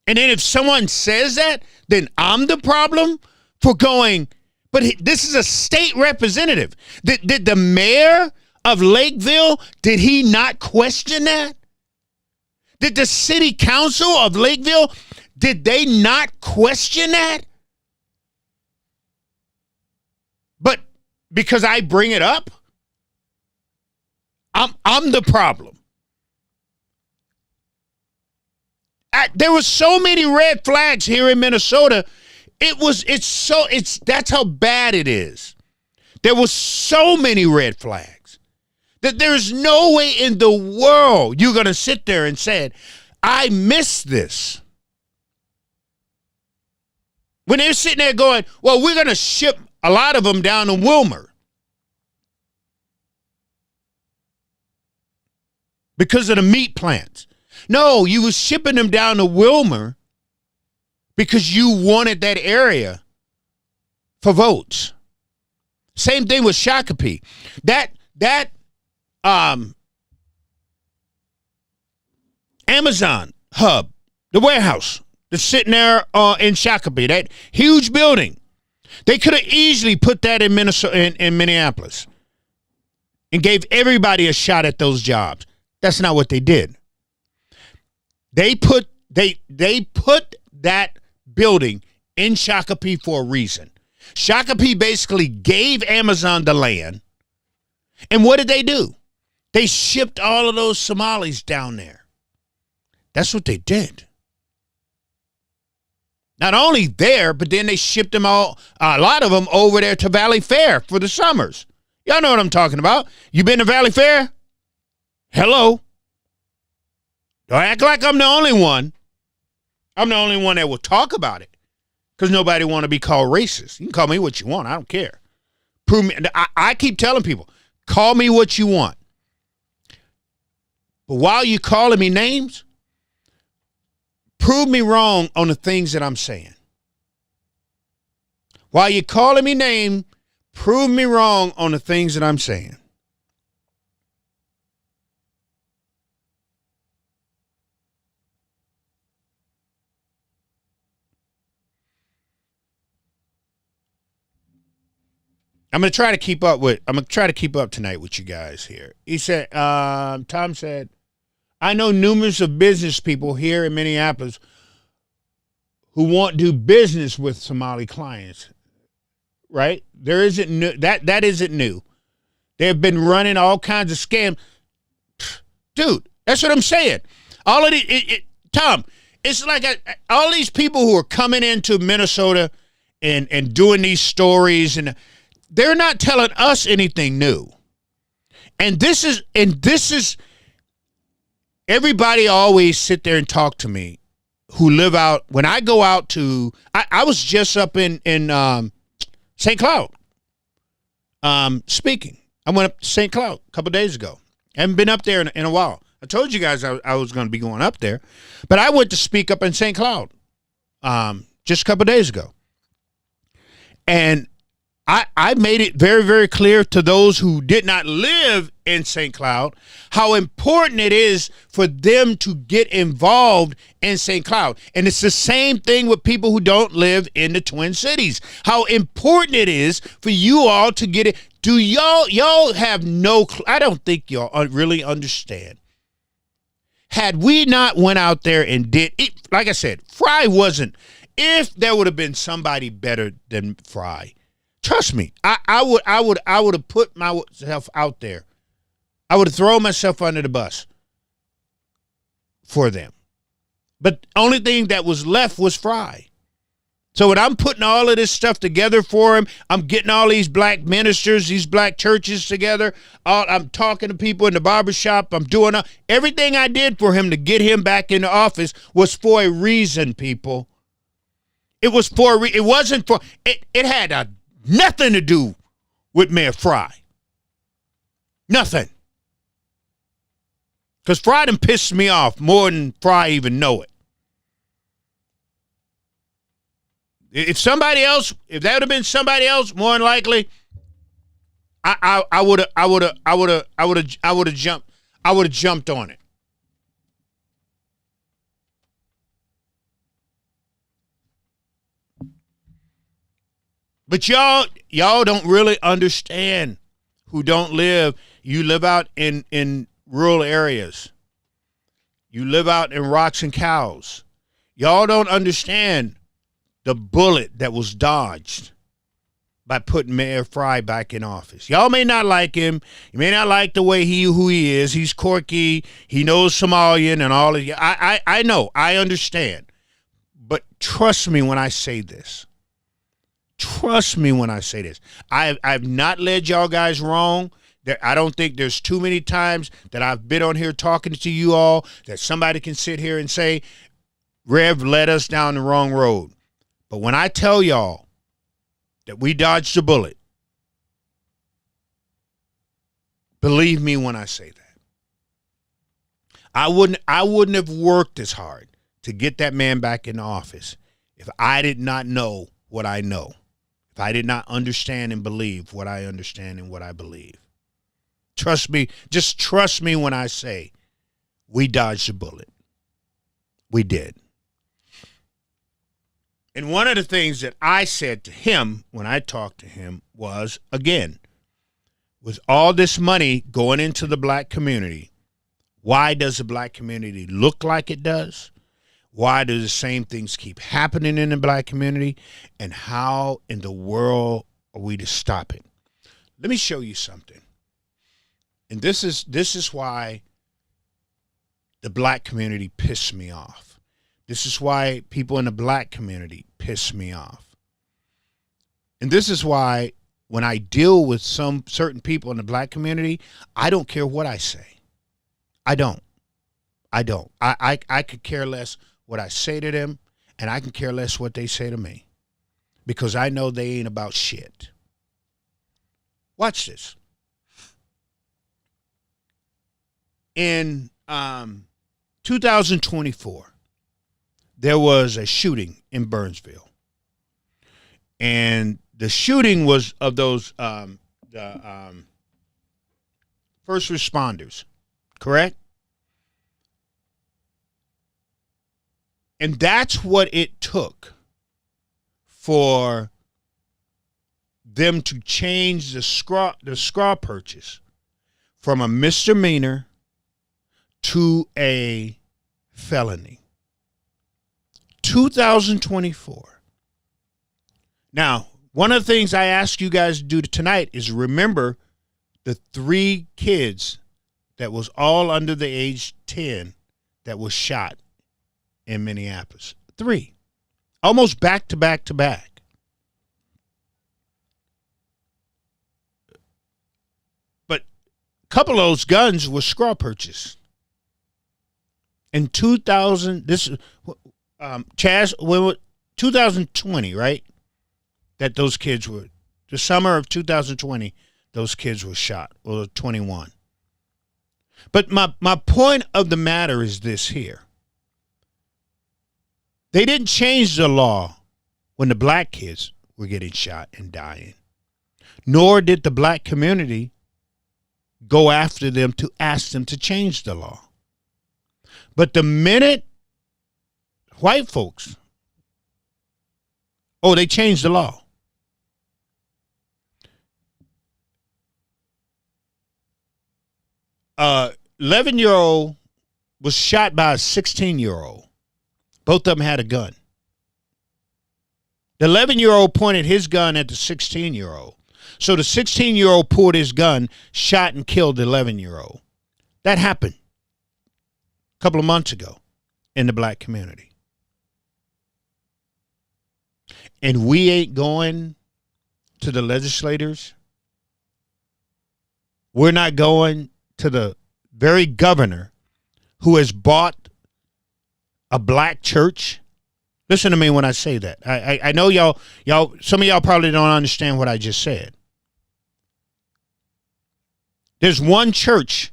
And then if someone says that, then I'm the problem for going, but this is a state representative. Did the mayor of Lakeville, did he not question that? Did the city council of Lakeville, did they not question that? But because I bring it up, I'm the problem. There were so many red flags here in Minnesota. That's how bad it is. There were so many red flags that there's no way in the world you're going to sit there and say, I missed this. When they're sitting there going, well, we're going to ship a lot of them down to Wilmer because of the meat plants. No, you was shipping them down to Wilmer because you wanted that area for votes. Same thing with Shakopee. That Amazon hub, the warehouse that's sitting there in Shakopee, that huge building, they could have easily put that in Minneapolis and gave everybody a shot at those jobs. That's not what they did. They put that building in Shakopee for a reason. Shakopee basically gave Amazon the land. And what did they do? They shipped all of those Somalis down there. That's what they did. Not only there, but then they shipped them a lot of them over there to Valley Fair for the summers. Y'all know what I'm talking about. You been to Valley Fair? Hello. Don't act like I'm the only one. I'm the only one that will talk about it because nobody want to be called racist. You can call me what you want. I don't care. Prove me. I keep telling people, call me what you want. But while you calling me names, prove me wrong on the things that I'm saying. While you're calling me name, prove me wrong on the things that I'm saying. I'm going to try to keep up tonight with you guys here. He said, Tom said, I know numerous of business people here in Minneapolis who want to do business with Somali clients, right? There isn't new, that isn't new. They've been running all kinds of scams. Dude, that's what I'm saying. All of Tom, it's like all these people who are coming into Minnesota and doing these stories, and they're not telling us anything new. And this is everybody always sit there and talk to me who live out. When I go out to, I was just up in St. Cloud speaking. I went up to St. Cloud a couple days ago. I haven't been up there in a while. I told you guys I was going to be going up there. But I went to speak up in St. Cloud just a couple days ago. And I made it very, very clear to those who did not live in St. Cloud how important it is for them to get involved in St. Cloud. And it's the same thing with people who don't live in the Twin Cities. How important it is for you all to get it. Do y'all have no clue? I don't think y'all really understand. Had we not went out there and did it, like I said, Fry wasn't. If there would have been somebody better than Fry, trust me, I would have put myself out there. I would have thrown myself under the bus for them. But the only thing that was left was Fry. So when I'm putting all of this stuff together for him, I'm getting all these black ministers, these black churches together. I'm talking to people in the barbershop. I'm doing everything I did for him to get him back in the office was for a reason, people. It was for it wasn't for it. It had nothing to do with Mayor Fry. Nothing. Because Fry done pissed me off more than Fry even know it. If that would have been somebody else, more than likely, I would have jumped on it. But y'all don't really understand who don't live. You live out in rural areas. You live out in rocks and cows. Y'all don't understand the bullet that was dodged by putting Mayor Fry back in office. Y'all may not like him. You may not like the way who he is. He's quirky. He knows Somalian and all of you. I know. I understand. But trust me when I say this. Trust me when I say this. I've not led y'all guys wrong. I don't think there's too many times that I've been on here talking to you all that somebody can sit here and say, Rev led us down the wrong road. But when I tell y'all that we dodged a bullet, believe me when I say that. I wouldn't have worked as hard to get that man back in the office if I did not know what I know. If I did not understand and believe what I understand and what I believe. Trust me, just trust me when I say we dodged a bullet. We did. And one of the things that I said to him when I talked to him was, again, with all this money going into the black community, why does the black community look like it does? Why do the same things keep happening in the black community? And how in the world are we to stop it? Let me show you something. And this is why the black community pissed me off. This is why people in the black community piss me off. And this is why when I deal with some certain people in the black community, I don't care what I say. I don't. I could care less what I say to them, and I can care less what they say to me, because I know they ain't about shit. Watch this. In 2024, there was a shooting in Burnsville, and the shooting was of those first responders, correct? And that's what it took for them to change the straw purchase from a misdemeanor to a felony. 2024. Now, one of the things I ask you guys to do tonight is remember the 3 kids that was all under the age 10 that was shot in Minneapolis. 3. Almost back to back to back. But a couple of those guns were straw purchase. In 2000, this is Chaz, 2020, right? That those kids were, the summer of 2020, those kids were shot, or 21. But my point of the matter is this here. They didn't change the law when the black kids were getting shot and dying, nor did the black community go after them to ask them to change the law. But the minute white folks, they changed the law. A 11-year-old was shot by a 16-year-old. Both of them had a gun. The 11-year-old pointed his gun at the 16-year-old. So the 16-year-old pulled his gun, shot and killed the 11-year-old. That happened a couple of months ago in the black community. And we ain't going to the legislators. We're not going to the very governor who has bought a black church. Listen to me when I say that. I know y'all, some of y'all probably don't understand what I just said. There's one church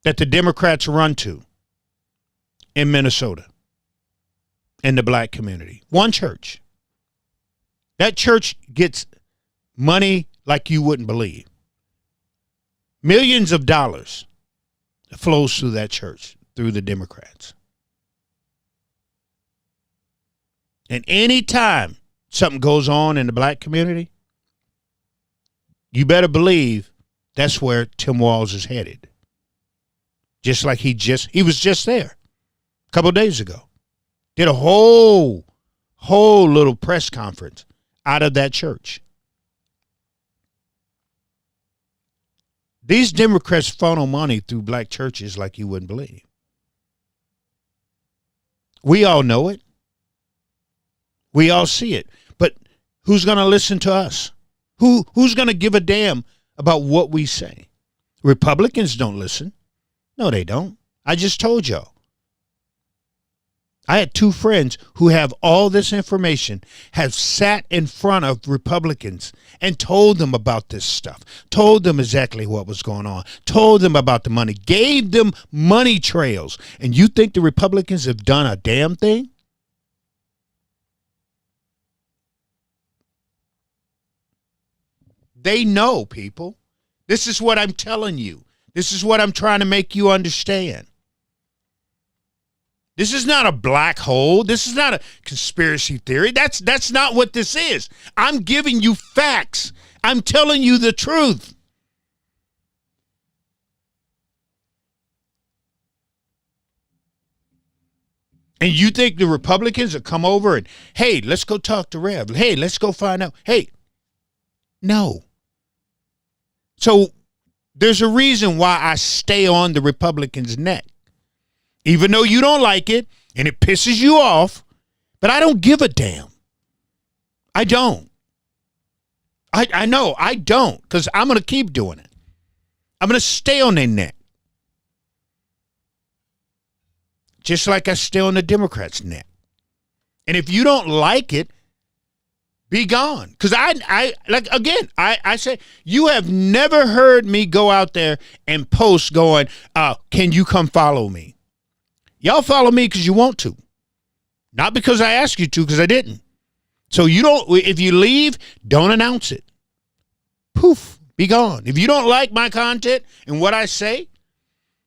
that the Democrats run to in Minnesota, in the black community. One church. That church gets money like you wouldn't believe. Millions of dollars flows through that church, through the Democrats. And anytime something goes on in the black community, you better believe that's where Tim Walz is headed. Just like he was just there a couple of days ago. Did a whole little press conference out of that church. These Democrats funnel money through black churches like you wouldn't believe. We all know it. We all see it. But who's going to listen to us? Who's going to give a damn about what we say? Republicans don't listen. No, they don't. I just told y'all. I had two friends who have all this information, have sat in front of Republicans and told them about this stuff, told them exactly what was going on, told them about the money, gave them money trails. And you think the Republicans have done a damn thing? They know, people. This is what I'm telling you. This is what I'm trying to make you understand. This is not a black hole. This is not a conspiracy theory. That's not what this is. I'm giving you facts. I'm telling you the truth. And you think the Republicans will come over and, hey, let's go talk to Rev. Hey, let's go find out. Hey, no. So there's a reason why I stay on the Republicans' neck. Even though you don't like it and it pisses you off, but I don't give a damn. I don't. I know I don't, because I'm going to keep doing it. I'm going to stay on their neck. Just like I stay on the Democrats' neck. And if you don't like it, be gone. Because I say, you have never heard me go out there and post going, can you come follow me? Y'all follow me because you want to. Not because I asked you to, because I didn't. So if you leave, don't announce it. Poof, be gone. If you don't like my content and what I say,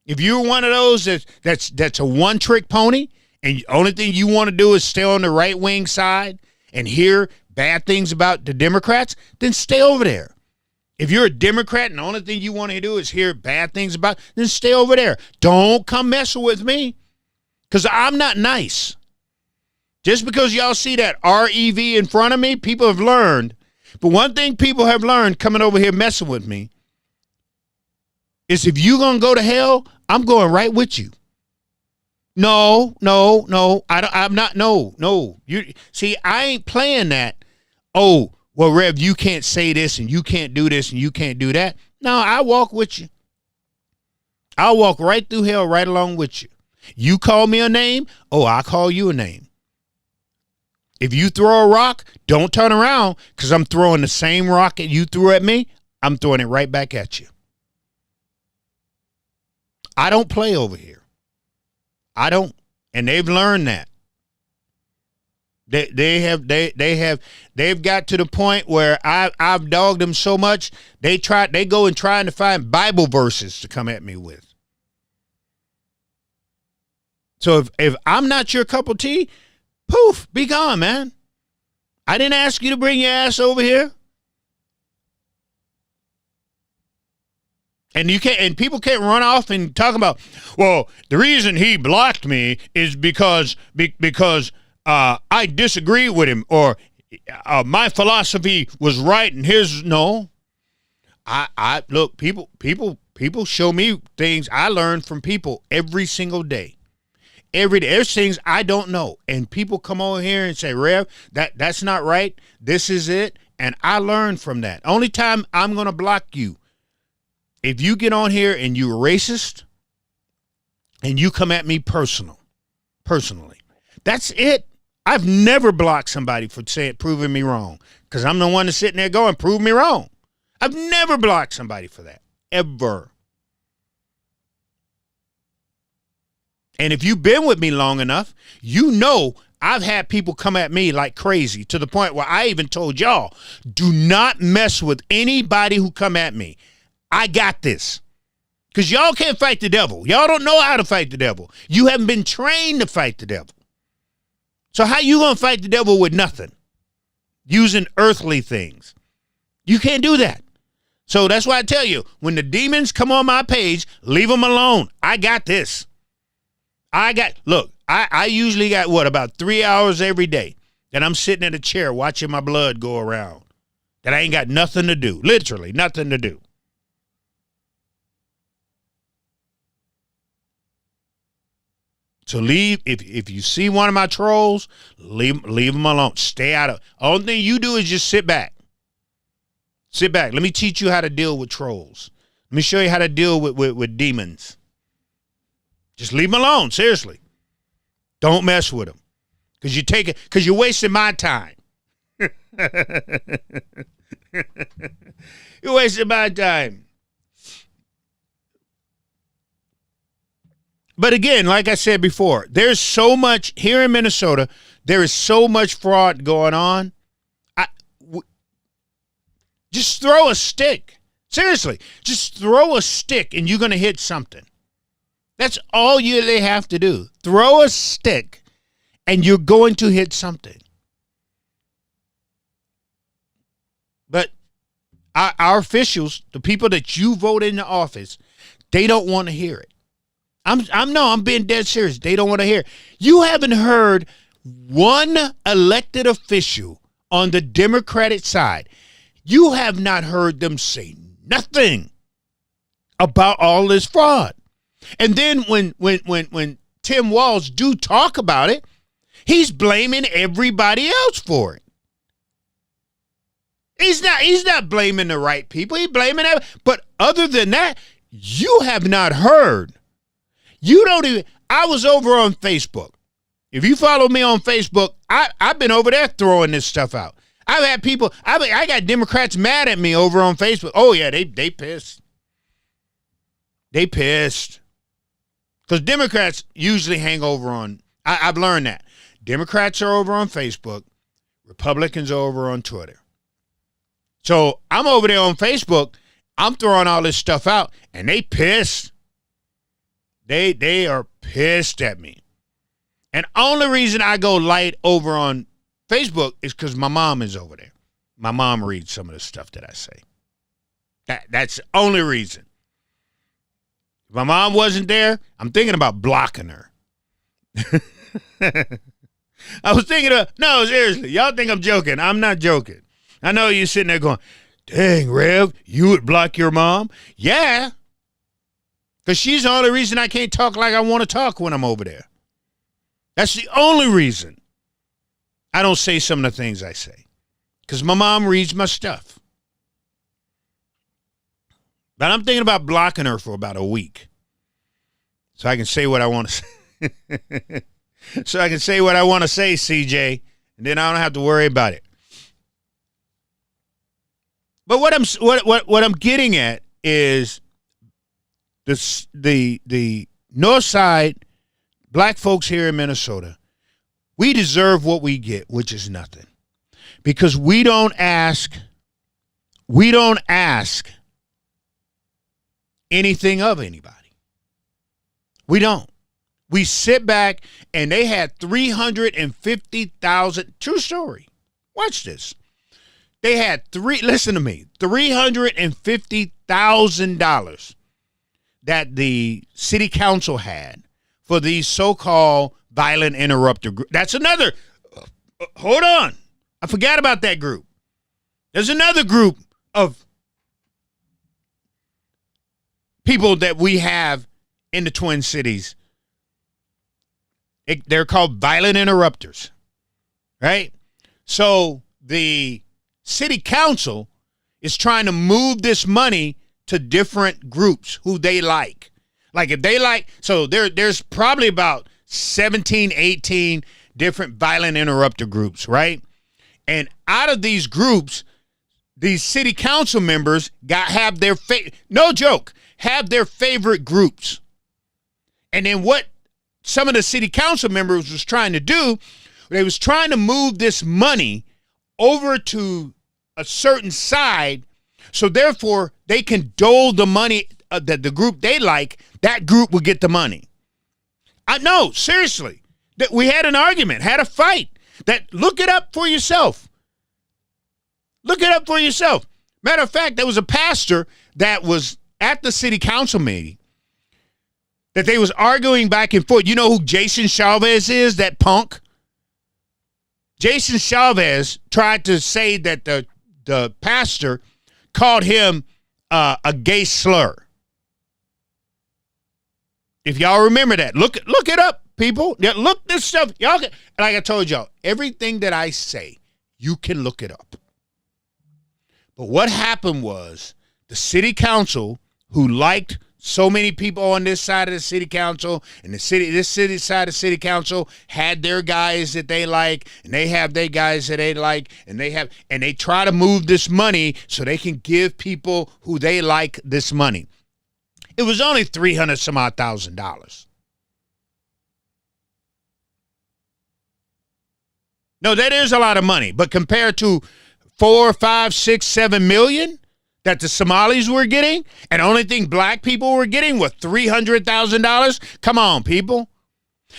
if you're one of those that's a one-trick pony, and the only thing you want to do is stay on the right-wing side and hear bad things about the Democrats, then stay over there. If you're a Democrat and the only thing you want to do is hear bad things about, then stay over there. Don't come messing with me. Because I'm not nice. Just because y'all see that REV in front of me, people have learned. But one thing people have learned coming over here messing with me is if you're going to go to hell, I'm going right with you. No. I'm not. No. See, I ain't playing that. Oh, well, Rev, you can't say this and you can't do this and you can't do that. No, I walk with you. I'll walk right through hell right along with you. You call me a name, I call you a name. If you throw a rock, don't turn around, because I'm throwing the same rock that you threw at me. I'm throwing it right back at you. I don't play over here. I don't. And they've learned that. They've got to the point where I've dogged them so much, they go and trying to find Bible verses to come at me with. So if I'm not your cup of tea, poof, be gone, man. I didn't ask you to bring your ass over here. And people can't run off and talk about, well, the reason he blocked me is because I disagree with him, or my philosophy was right and his no. I look, people show me things I learn from people every single day. Every day, there's things I don't know, and people come over here and say, Rev, that's not right. This is it, and I learn from that. Only time I'm going to block you, if you get on here and you're racist, and you come at me personally. That's it. I've never blocked somebody for proving me wrong, because I'm the one that's sitting there going, prove me wrong. I've never blocked somebody for that, ever. And if you've been with me long enough, you know I've had people come at me like crazy, to the point where I even told y'all, do not mess with anybody who come at me. I got this. Because y'all can't fight the devil. Y'all don't know how to fight the devil. You haven't been trained to fight the devil. So how you going to fight the devil with nothing? Using earthly things. You can't do that. So that's why I tell you, when the demons come on my page, leave them alone. I got this. I usually got about 3 hours every day that I'm sitting in a chair watching my blood go around, that I ain't got nothing to do, literally nothing to do. So if you see one of my trolls, leave them alone. Stay out of. Only thing you do is just sit back. Sit back. Let me teach you how to deal with trolls. Let me show you how to deal with demons. Just leave them alone, seriously. Don't mess with them. Because you're wasting my time. You're wasting my time. But again, like I said before, there's so much here in Minnesota. There is so much fraud going on. Just throw a stick. Seriously, just throw a stick and you're going to hit something. That's all they have to do. Throw a stick and you're going to hit something. But our officials, the people that you vote into office, they don't want to hear it. I'm being dead serious. They don't want to hear it. You haven't heard one elected official on the Democratic side. You have not heard them say nothing about all this fraud. And then when Tim Walz do talk about it, he's blaming everybody else for it. He's not blaming the right people. He's blaming them. But other than that, you have not heard. You don't even. I was over on Facebook. If you follow me on Facebook, I've been over there throwing this stuff out. I've had people. I got Democrats mad at me over on Facebook. Oh yeah, they pissed. They pissed. Because Democrats usually hang over on. I've learned that Democrats are over on Facebook, Republicans are over on Twitter. So I'm over there on Facebook. I'm throwing all this stuff out, and they pissed. They are pissed at me. And only reason I go light over on Facebook is because my mom is over there. My mom reads some of the stuff that I say. That's the only reason. If my mom wasn't there, I'm thinking about blocking her. I was thinking no, seriously, y'all think I'm joking. I'm not joking. I know you're sitting there going, dang, Rev, you would block your mom? Yeah. Because she's the only reason I can't talk like I want to talk when I'm over there. That's the only reason I don't say some of the things I say. Because my mom reads my stuff. But I'm thinking about blocking her for about a week. So I can say what I want to say. So I can say what I want to say, CJ. And then I don't have to worry about it. But what I'm getting at is the North Side, black folks here in Minnesota, we deserve what we get, which is nothing. Because we don't ask anything of anybody. We don't. We sit back, and they had 350,000, true story. Watch this. They had listen to me, $350,000 that the city council had for these so-called violent interrupter group. That's another, hold on. I forgot about that group. There's another group of people that we have in the Twin Cities. They're called violent interrupters, right? So the city council is trying to move this money to different groups who they like. Like if they like, so there's probably about 17, 18 different violent interrupter groups, right? And out of these groups, these city council members have their no joke, have their favorite groups. And then what some of the city council members was trying to do, they was trying to move this money over to a certain side, so therefore they can dole the money that the group they like, that group will get the money. I know, seriously, that we had an argument, had a fight. That look it up for yourself. Look it up for yourself. Matter of fact, there was a pastor that was at the city council meeting that they was arguing back and forth. You know who Jason Chavez is, that punk? Jason Chavez tried to say that the pastor called him a gay slur. If y'all remember that, look it up, people. Yeah, look this stuff. Y'all can, like I told y'all, everything that I say, you can look it up. But what happened was the city council, who liked so many people on this side of the city council, and this city side of city council had their guys that they like, and they have their guys that they like, and they try to move this money so they can give people who they like this money. It was only $300 some odd thousand. No, that is a lot of money, but compared to 4, 5, 6, 7 million that the Somalis were getting, and the only thing black people were getting was $300,000. Come on, people.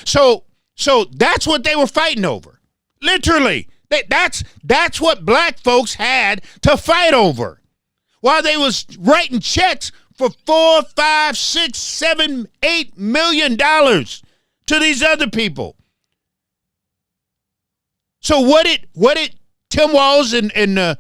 So that's what they were fighting over. Literally, that's what black folks had to fight over, while they was writing checks for $4, 5, 6, 7, $8 million to these other people. So what did Tim Walz and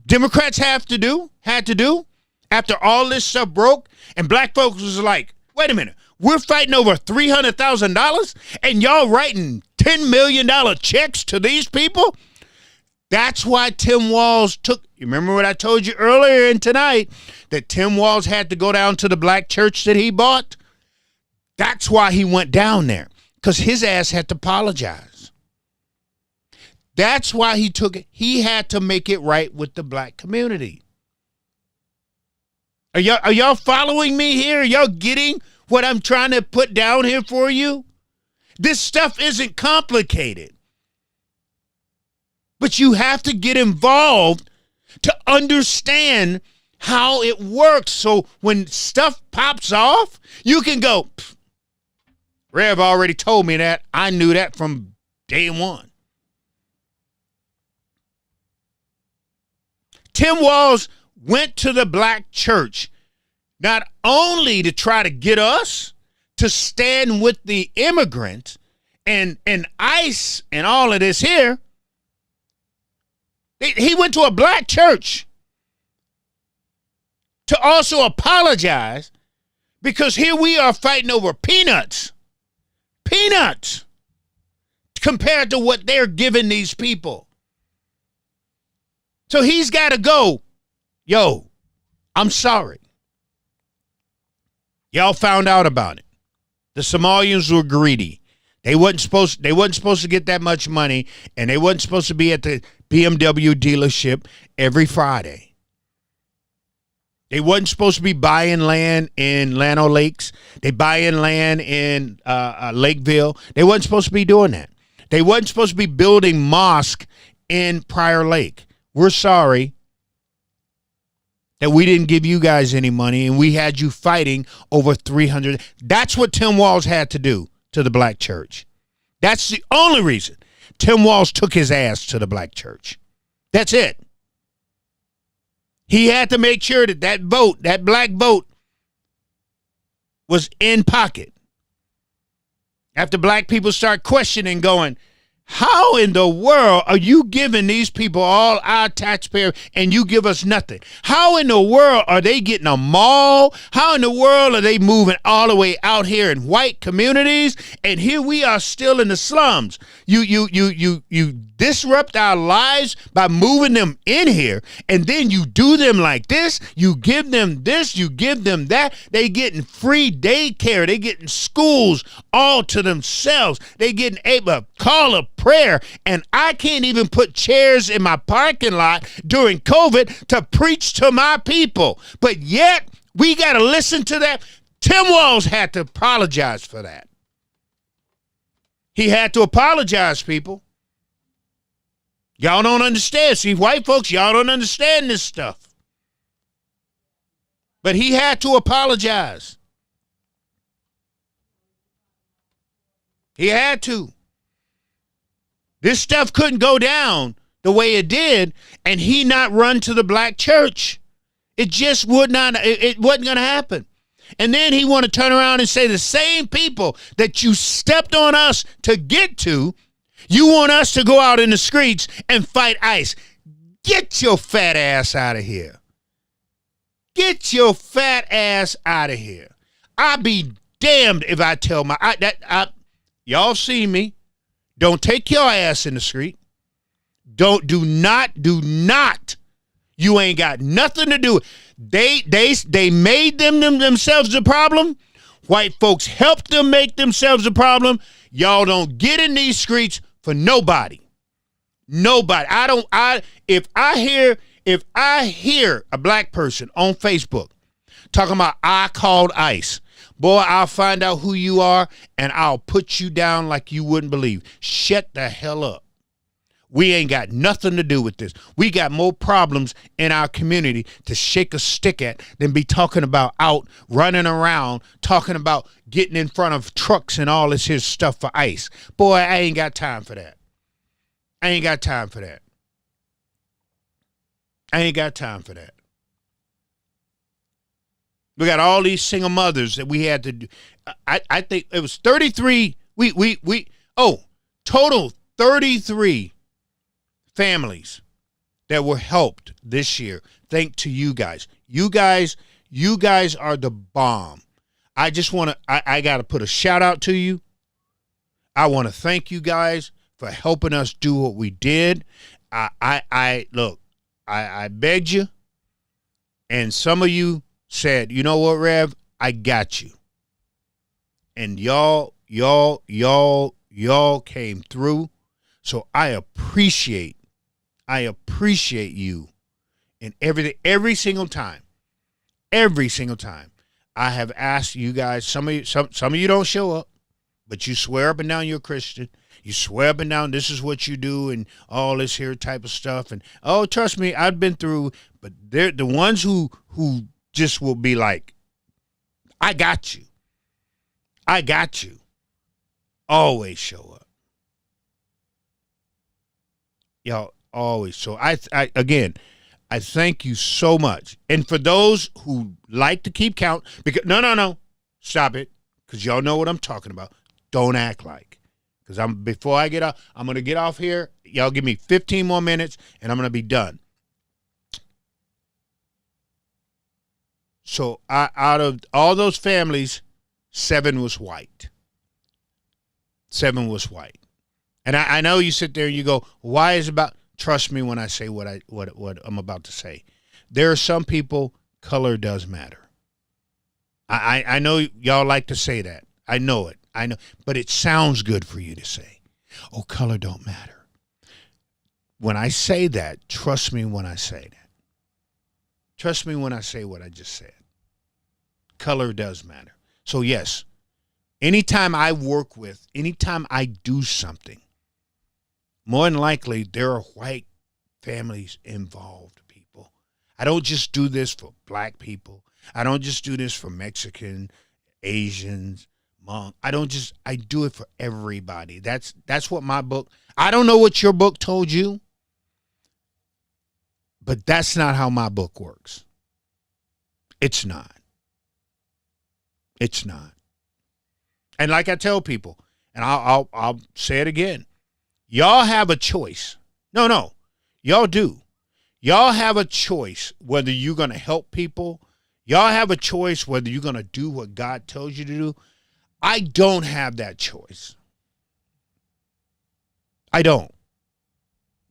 Democrats had to do after all this stuff broke, and black folks was like, wait a minute, we're fighting over $300,000 and y'all writing $10 million checks to these people? That's why Tim Walz took, you remember what I told you earlier in tonight, that Tim Walz had to go down to the black church that he bought? That's why he went down there, because his ass had to apologize. That's why he took it. He had to make it right with the black community. Are y'all following me here? Are y'all getting what I'm trying to put down here for you? This stuff isn't complicated. But you have to get involved to understand how it works. So when stuff pops off, you can go, Rev already told me that. I knew that from day one. Tim Walz went to the black church not only to try to get us to stand with the immigrants and ICE and all of this here. He went to a black church to also apologize, because here we are fighting over peanuts compared to what they're giving these people. So he's got to go, yo, I'm sorry. Y'all found out about it. The Somalians were greedy. They wasn't supposed to get that much money, and they wasn't supposed to be at the BMW dealership every Friday. They wasn't supposed to be buying land in Llano Lakes. They buying land in Lakeville. They wasn't supposed to be doing that. They wasn't supposed to be building mosque in Prior Lake. We're sorry that we didn't give you guys any money and we had you fighting over 300. That's what Tim Walz had to do to the black church. That's the only reason Tim Walz took his ass to the black church. That's it. He had to make sure that vote, that black vote, was in pocket. After black people start questioning, going, how in the world are you giving these people all our taxpayer and you give us nothing? How in the world are they getting a mall? How in the world are they moving all the way out here in white communities? And here we are still in the slums. You disrupt our lives by moving them in here, and then you do them like this. You give them this, you give them that. They getting free daycare. They getting schools all to themselves. They getting able to call a prayer, and I can't even put chairs in my parking lot during COVID to preach to my people. But yet we got to listen to that. Tim Walz had to apologize for that. He had to apologize, people. Y'all don't understand. See, white folks, y'all don't understand this stuff. But he had to apologize. He had to. This stuff couldn't go down the way it did and he not run to the black church. It just would not, it wasn't going to happen. And then he want to turn around and say the same people that you stepped on us to get to, you want us to go out in the streets and fight ICE. Get your fat ass out of here. Get your fat ass out of here. I'll be damned if I tell y'all see me. Don't take your ass in the street. Do not. You ain't got nothing to do. They made themselves a problem. White folks helped them make themselves a problem. Y'all don't get in these streets for nobody. Nobody. If I hear a black person on Facebook talking about I called ICE, boy, I'll find out who you are and I'll put you down like you wouldn't believe. Shut the hell up. We ain't got nothing to do with this. We got more problems in our community to shake a stick at than be talking about out running around, talking about getting in front of trucks and all this here stuff for ICE. Boy, I ain't got time for that. I ain't got time for that. I ain't got time for that. We got all these single mothers that we had to do. I think it was 33. Total 33 families that were helped this year. Thanks to you guys. You guys are the bomb. I just want to, I got to put a shout out to you. I want to thank you guys for helping us do what we did. Look, I begged you, and some of you said, you know what, Rev, I got you. And y'all came through. So I appreciate you in everything, every single time. I have asked you guys, some of you don't show up, but you swear up and down you're a Christian. You swear up and down this is what you do and all this here type of stuff. And, oh, trust me, I've been through, but they're the ones who just will be like, I got you. Always show up. Y'all always. So I thank you so much. And for those who like to keep count, because no, stop it. Because y'all know what I'm talking about. Don't act like. Because before I get off, I'm going to get off here. Y'all give me 15 more minutes and I'm going to be done. So out of all those families, 7 was white. 7 was white. And I know you sit there and you go, why is it about, trust me when I say what I'm about to say. There are some people, color does matter. I know y'all like to say that. I know. But it sounds good for you to say, oh, color don't matter. When I say that, trust me when I say that. Trust me when I say what I just said. Color does matter. So yes, anytime I do something, more than likely there are white families involved, people. I don't just do this for black people. I don't just do this for Mexican, Asians, Hmong. I do it for everybody. That's what my book, I don't know what your book told you, but that's not how my book works. It's not. It's not. And like I tell people, and I'll say it again, y'all have a choice. No, y'all do. Y'all have a choice whether you're going to help people. Y'all have a choice whether you're going to do what God tells you to do. I don't have that choice. I don't.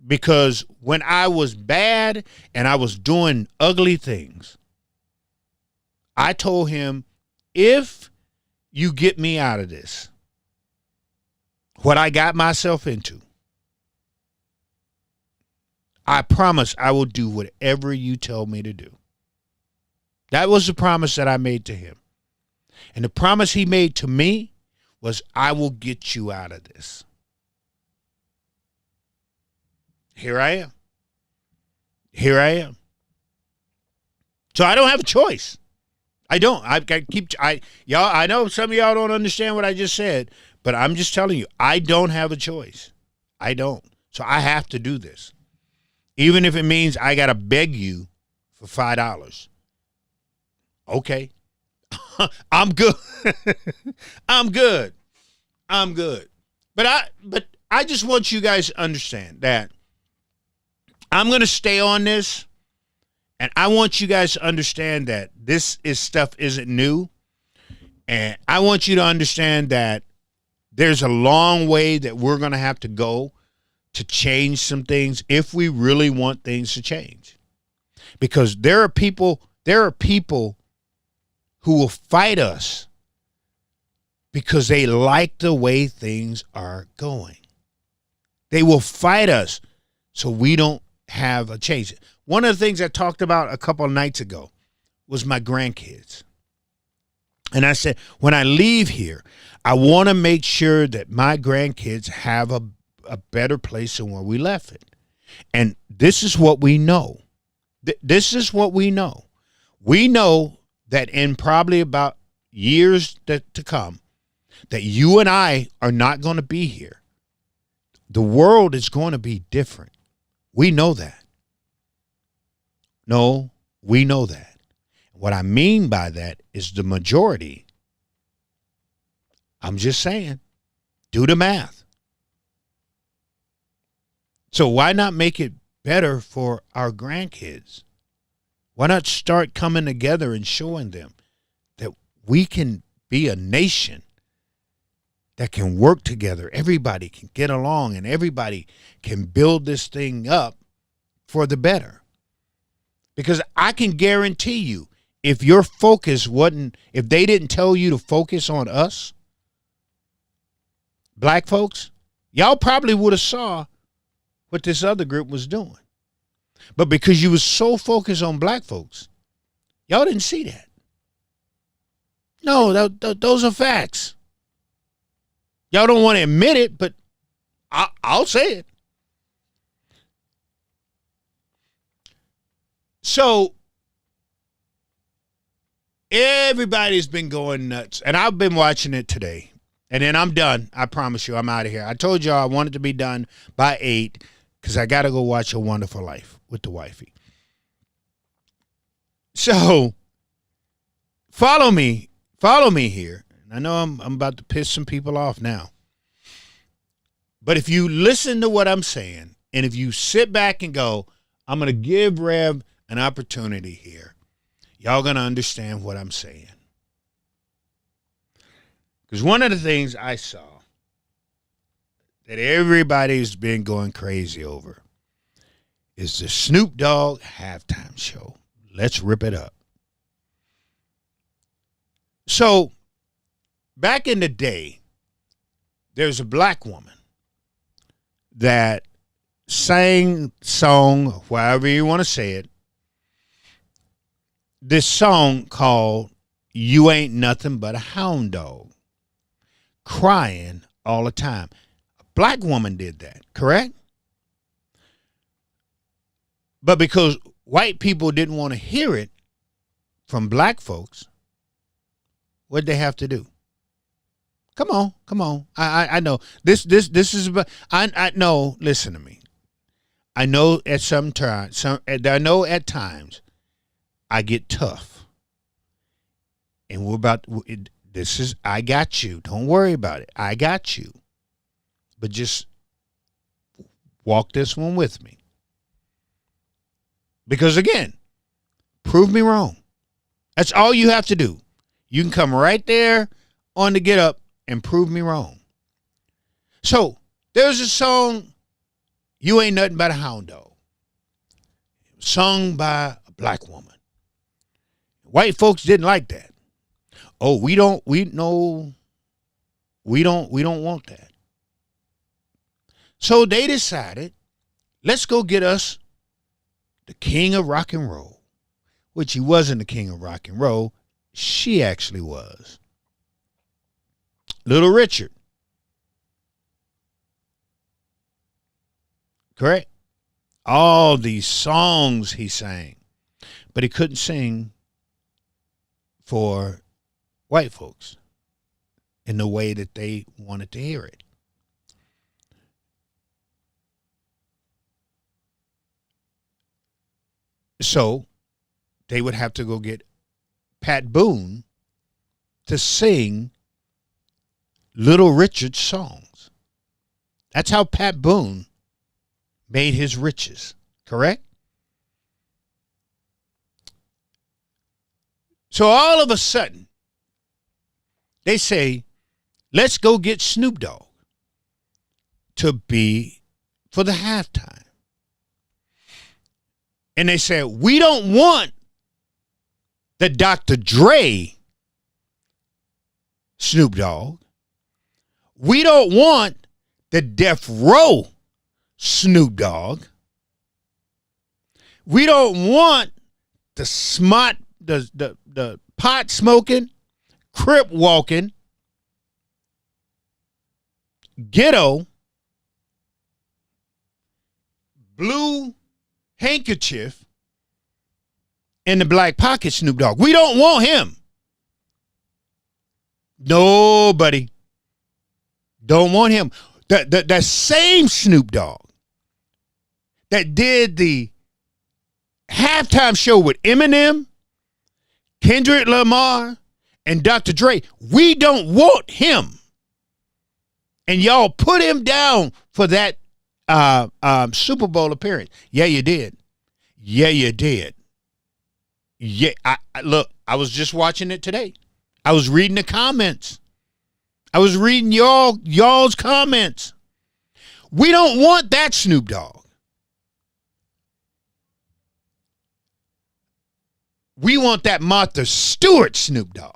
Because when I was bad and I was doing ugly things, I told him, if you get me out of this, what I got myself into, I promise I will do whatever you tell me to do. That was the promise that I made to him. And the promise he made to me was, I will get you out of this. Here I am. So I don't have a choice. I don't. Y'all, I know some of y'all don't understand what I just said, but I'm just telling you, I don't have a choice. I don't. So I have to do this. Even if it means I got to beg you for $5. Okay. I'm good. I'm good. But I just want you guys to understand that I'm going to stay on this, and I want you guys to understand that this stuff isn't new, and I want you to understand that there's a long way that we're going to have to go to change some things if we really want things to change. because there are people who will fight us because they like the way things are going. They will fight us so we don't have a change. One of the things I talked about a couple of nights ago was my grandkids. And I said, when I leave here, I want to make sure that my grandkids have a better place than where we left it. And this is what we know. This is what we know. We know that in probably about years to come, that you and I are not going to be here. The world is going to be different. We know that. No, we know that. What I mean by that is the majority. I'm just saying, do the math. So why not make it better for our grandkids? Why not start coming together and showing them that we can be a nation that can work together? Everybody can get along and everybody can build this thing up for the better. Because I can guarantee you, if your focus wasn't, if they didn't tell you to focus on us, black folks, y'all probably would have saw what this other group was doing. But because you was so focused on black folks, y'all didn't see that. No, those are facts. Y'all don't want to admit it, but I'll say it. So everybody's been going nuts, and I've been watching it today. And then I'm done. I promise you, I'm out of here. I told y'all I wanted to be done by 8 because I got to go watch A Wonderful Life with the wifey. So follow me here. I know I'm about to piss some people off now. But if you listen to what I'm saying, and if you sit back and go, I'm going to give Rev an opportunity here, y'all going to understand what I'm saying. Because one of the things I saw that everybody's been going crazy over is the Snoop Dogg halftime show. Let's rip it up. So, back in the day, there's a black woman that song, however you want to say it, this song called You Ain't Nothing But a Hound Dog, crying all the time. A black woman did that, correct? But because white people didn't want to hear it from black folks, what'd they have to do? Come on. I know this is about. I know. Listen to me. I know at times I get tough, and we're about. This is. I got you. Don't worry about it. I got you. But just walk this one with me. Because again, prove me wrong. That's all you have to do. You can come right there on the Get Up and prove me wrong. So there's a song, You Ain't Nothing But a Hound Dog, sung by a black woman. White folks didn't like that. Oh, we don't want that. So they decided, let's go get us the king of rock and roll, which he wasn't the king of rock and roll. She actually was. Little Richard. Correct? All these songs he sang, but he couldn't sing for white folks in the way that they wanted to hear it. So they would have to go get Pat Boone to sing Little Richard's songs. That's how Pat Boone made his riches, correct? So all of a sudden, they say, let's go get Snoop Dogg to be for the halftime. and they said, we don't want the Dr. Dre Snoop Dogg. We don't want the Death Row Snoop Dogg. We don't want the pot smoking, crip walking, ghetto, blue handkerchief in the black pocket Snoop Dogg. We don't want him. Nobody. Don't want him. That same Snoop Dogg that did the halftime show with Eminem, Kendrick Lamar, and Dr. Dre, we don't want him. And y'all put him down for that Super Bowl appearance. Yeah, you did. Yeah, you did. Yeah, look, I was just watching it today. I was reading the comments. I was reading y'all's comments. We don't want that Snoop Dogg. We want that Martha Stewart Snoop Dogg.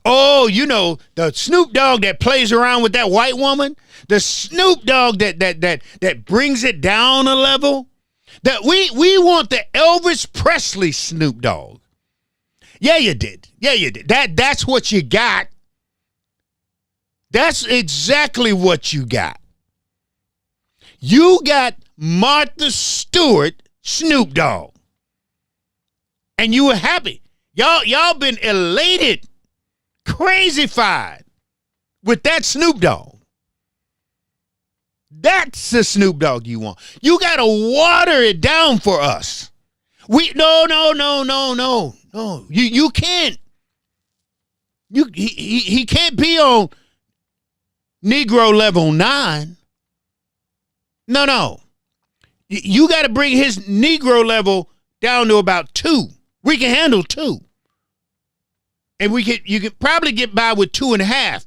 Oh, you know, the Snoop Dogg that plays around with that white woman, the Snoop Dogg that brings it down a level. That we want the Elvis Presley Snoop Dogg. Yeah, you did. Yeah, you did. That's what you got. That's exactly what you got. You got Martha Stewart Snoop Dogg. And you were happy. Y'all been elated, crazified with that Snoop Dogg. That's the Snoop Dogg you want. You got to water it down for us. No. You can't. He can't be on Negro level 9. No. You got to bring his Negro level down to about 2. We can handle 2. And you can probably get by with 2.5.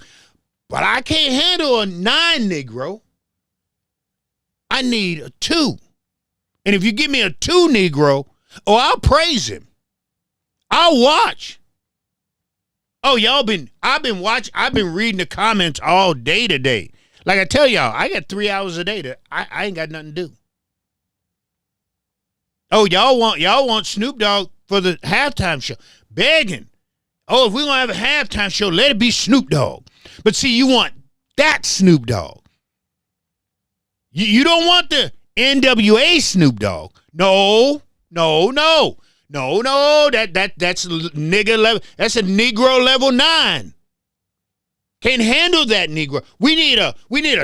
But I can't handle a 9 Negro. I need a 2. And if you give me a 2 Negro, I'll praise him. I'll watch. Oh, I've been reading the comments all day today. Like I tell y'all, I got 3 hours a day I ain't got nothing to do. Oh, y'all want Snoop Dogg for the halftime show. Begging. Oh, if we're going to have a halftime show, let it be Snoop Dogg. But see, you want that Snoop Dogg. You don't want the NWA Snoop Dogg. No. That's nigga level. That's a Negro level 9. Can't handle that Negro. We need a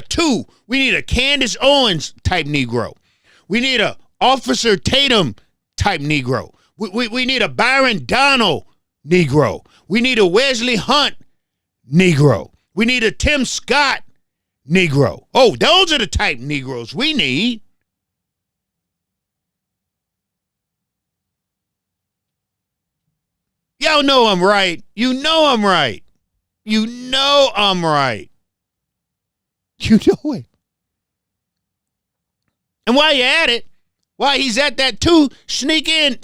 2. We need a Candace Owens type Negro. We need a Officer Tatum type Negro. We need a Byron Donald Negro. We need a Wesley Hunt Negro. We need a Tim Scott Negro. Oh, those are the type Negroes we need. Y'all know I'm right. You know I'm right. You know I'm right. You know it. And while you're at it, while he's at that too, sneak in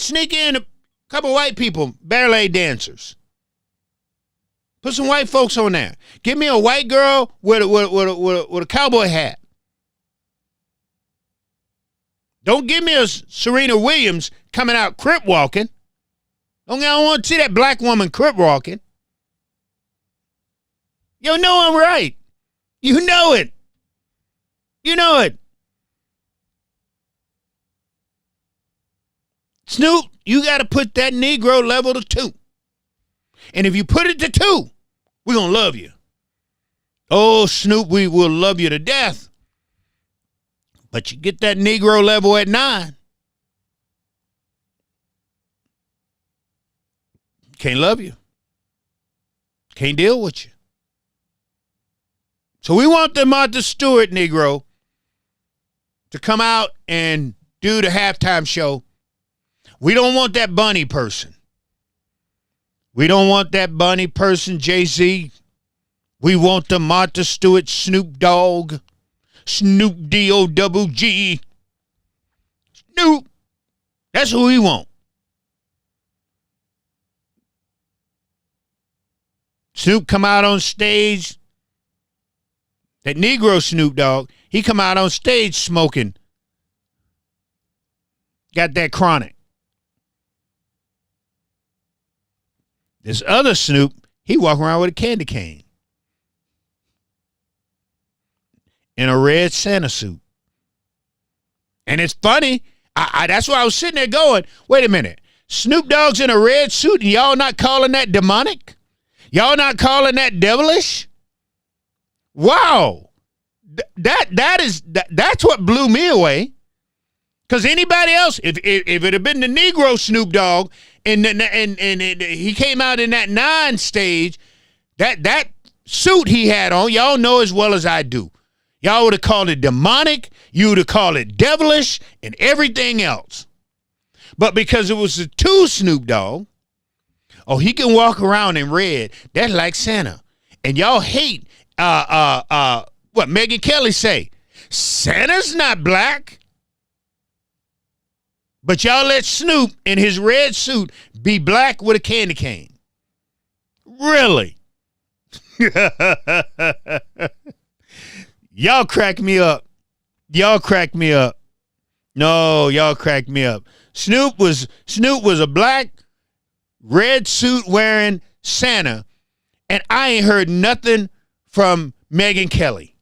a couple white people, ballet dancers. Put some white folks on there. Give me a white girl with a cowboy hat. Don't give me a Serena Williams coming out crip walking. I don't want to see that black woman crip walking. You know I'm right. You know it. You know it. Snoop, you got to put that Negro level to 2. And if you put it to 2, we're going to love you. Oh, Snoop, we will love you to death. But you get that Negro level at 9. Can't love you. Can't deal with you. So we want the Martha Stewart Negro to come out and do the halftime show. We don't want that bunny person. We don't want that bunny person, Jay-Z. We want the Martha Stewart Snoop Dogg. Snoop D-O-double-G. Snoop. That's who he want. Snoop come out on stage. That Negro Snoop Dogg, he come out on stage smoking. Got that chronic. This other Snoop, he walk around with a candy cane. In a red Santa suit. And it's funny. That's why I was sitting there going, wait a minute. Snoop Dogg's in a red suit and y'all not calling that demonic? Y'all not calling that devilish? Wow. That's what blew me away. Because anybody else, if it had been the Negro Snoop Dogg and he came out in that 9 stage, that suit he had on, y'all know as well as I do. Y'all would have called it demonic, you would have called it devilish, and everything else. But because it was the 2 Snoop Dogg, oh, he can walk around in red. That's like Santa. And y'all hate what Megyn Kelly say. Santa's not black. But y'all let Snoop in his red suit be black with a candy cane. Really? Y'all crack me up. Y'all crack me up. No, y'all crack me up. Snoop was a black red suit wearing Santa, and I ain't heard nothing from Megyn Kelly.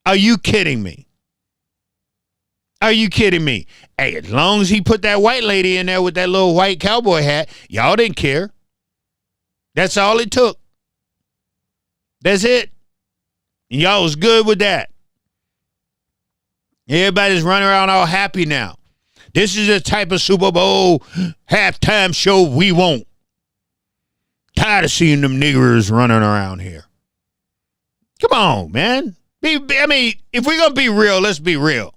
Are you kidding me? Are you kidding me? Hey, as long as he put that white lady in there with that little white cowboy hat, y'all didn't care. That's all it took. That's it. And y'all was good with that. Everybody's running around all happy now. This is the type of Super Bowl halftime show we want. Tired of seeing them niggers running around here. Come on, man. If we're going to be real, let's be real.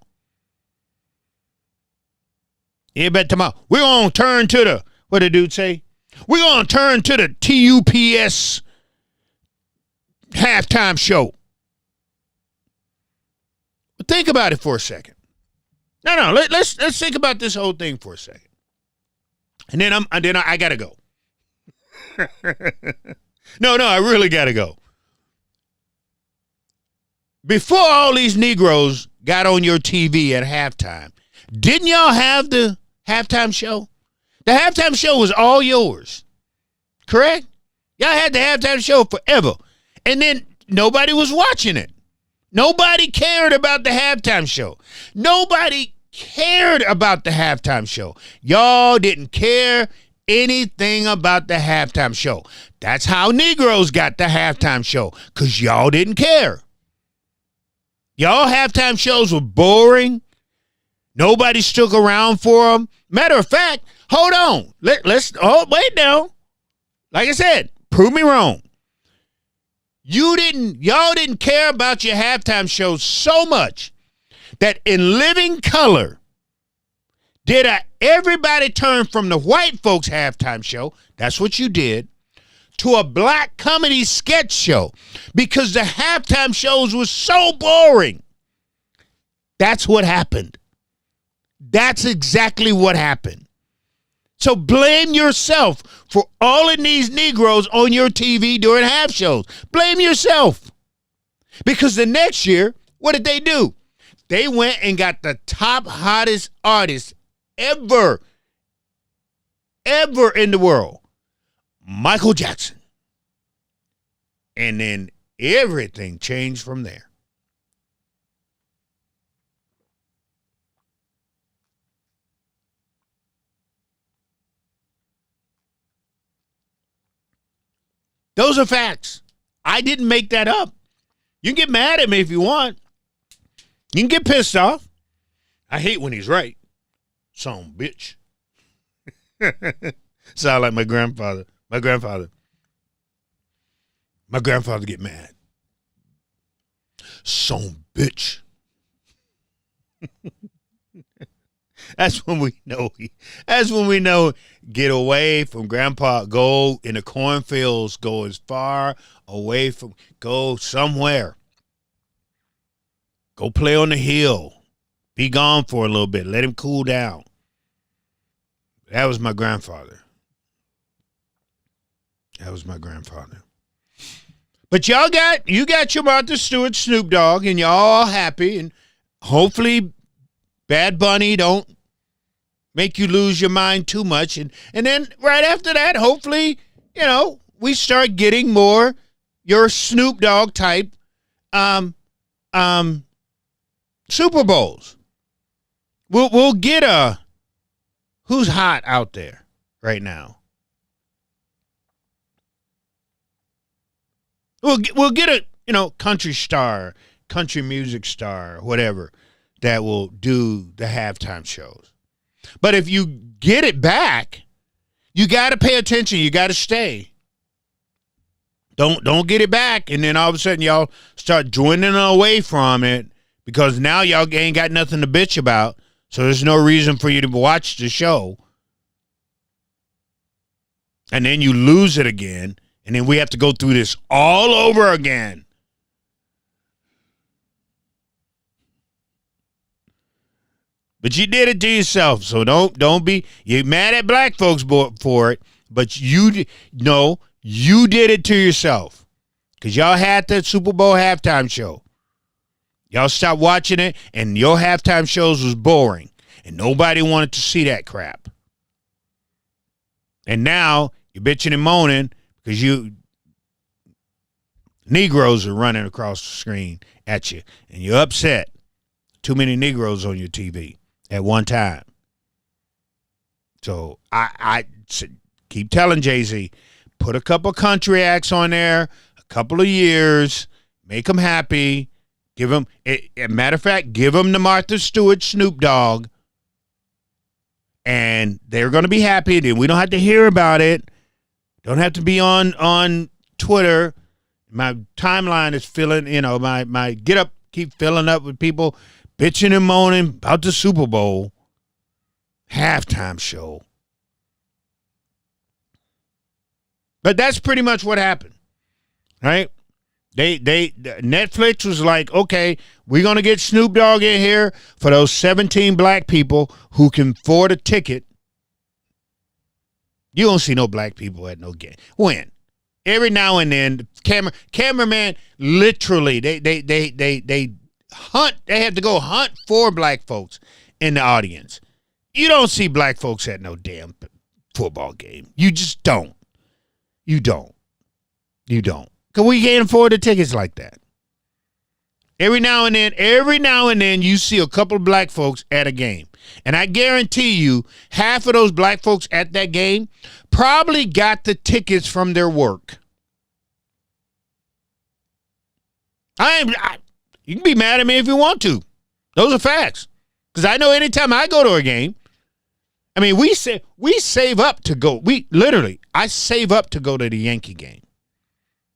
Everybody tomorrow, we're going to turn to the, what did the dude say? We're going to turn to the TUPS halftime show. But think about it for a second. No, let's think about this whole thing for a second. And then I got to go. No, I really got to go. Before all these Negroes got on your TV at halftime, didn't y'all have the halftime show? The halftime show was all yours, correct? Y'all had the halftime show forever. And then nobody was watching it. Nobody cared about the halftime show. Nobody cared about the halftime show. Y'all didn't care anything about the halftime show. That's how Negroes got the halftime show, because y'all didn't care. Y'all halftime shows were boring. Nobody stuck around for them. Matter of fact, hold on. Wait now. Like I said, prove me wrong. Y'all didn't care about your halftime shows so much that in living color, did everybody turn from the white folks halftime show? That's what you did. To a black comedy sketch show, because the halftime shows were so boring. That's what happened. That's exactly what happened. So blame yourself for all of these Negroes on your TV during half shows. Blame yourself. Because the next year, what did they do? They went and got the top hottest artist ever in the world. Michael Jackson. And then everything changed from there. Those are facts. I didn't make that up. You can get mad at me if you want. You can get pissed off. I hate when he's right. Son bitch. Sound like my grandfather. My grandfather get mad. Son bitch. That's when we know get away from grandpa, go in the cornfields, go as far away from, go somewhere. Go play on the hill. Be gone for a little bit. Let him cool down. That was my grandfather. That was my grandfather. But you got your Martha Stewart, Snoop Dogg, and y'all all happy, and hopefully Bad Bunny don't make you lose your mind too much. And then right after that, hopefully, we start getting more your Snoop Dogg type Super Bowls. We'll get who's hot out there right now. We'll get a country star, country music star, whatever, that will do the halftime shows. But if you get it back, you got to pay attention. You got to stay. Don't get it back, and then all of a sudden y'all start joining away from it because now y'all ain't got nothing to bitch about. So there's no reason for you to watch the show, and then you lose it again, and then we have to go through this all over again. But you did it to yourself, so don't be. You're mad at black folks for it, but you did it to yourself because y'all had that Super Bowl halftime show. Y'all stopped watching it, and your halftime shows was boring, and nobody wanted to see that crap. And now you're bitching and moaning because Negroes are running across the screen at you, and you're upset. Too many Negroes on your TV at one time. So I keep telling Jay-Z, put a couple country acts on there, a couple of years, make them happy. Give them, matter of fact, give them the Martha Stewart, Snoop Dogg, and they're going to be happy. Then we don't have to hear about it. Don't have to be on Twitter. My timeline is filling, my get up keep filling up with people bitching and moaning about the Super Bowl halftime show. But that's pretty much what happened, right? Netflix was like, okay, we're going to get Snoop Dogg in here for those 17 black people who can afford a ticket. You don't see no black people at no game. When? Every now and then, cameraman literally, they hunt. They have to go hunt for black folks in the audience. You don't see black folks at no damn football game. You just don't. You don't. Because we can't afford the tickets like that. Every now and then, you see a couple of black folks at a game. And I guarantee you, half of those black folks at that game probably got the tickets from their work. You can be mad at me if you want to. Those are facts. Because I know anytime I go to a game, we save up to go. I save up to go to the Yankee game.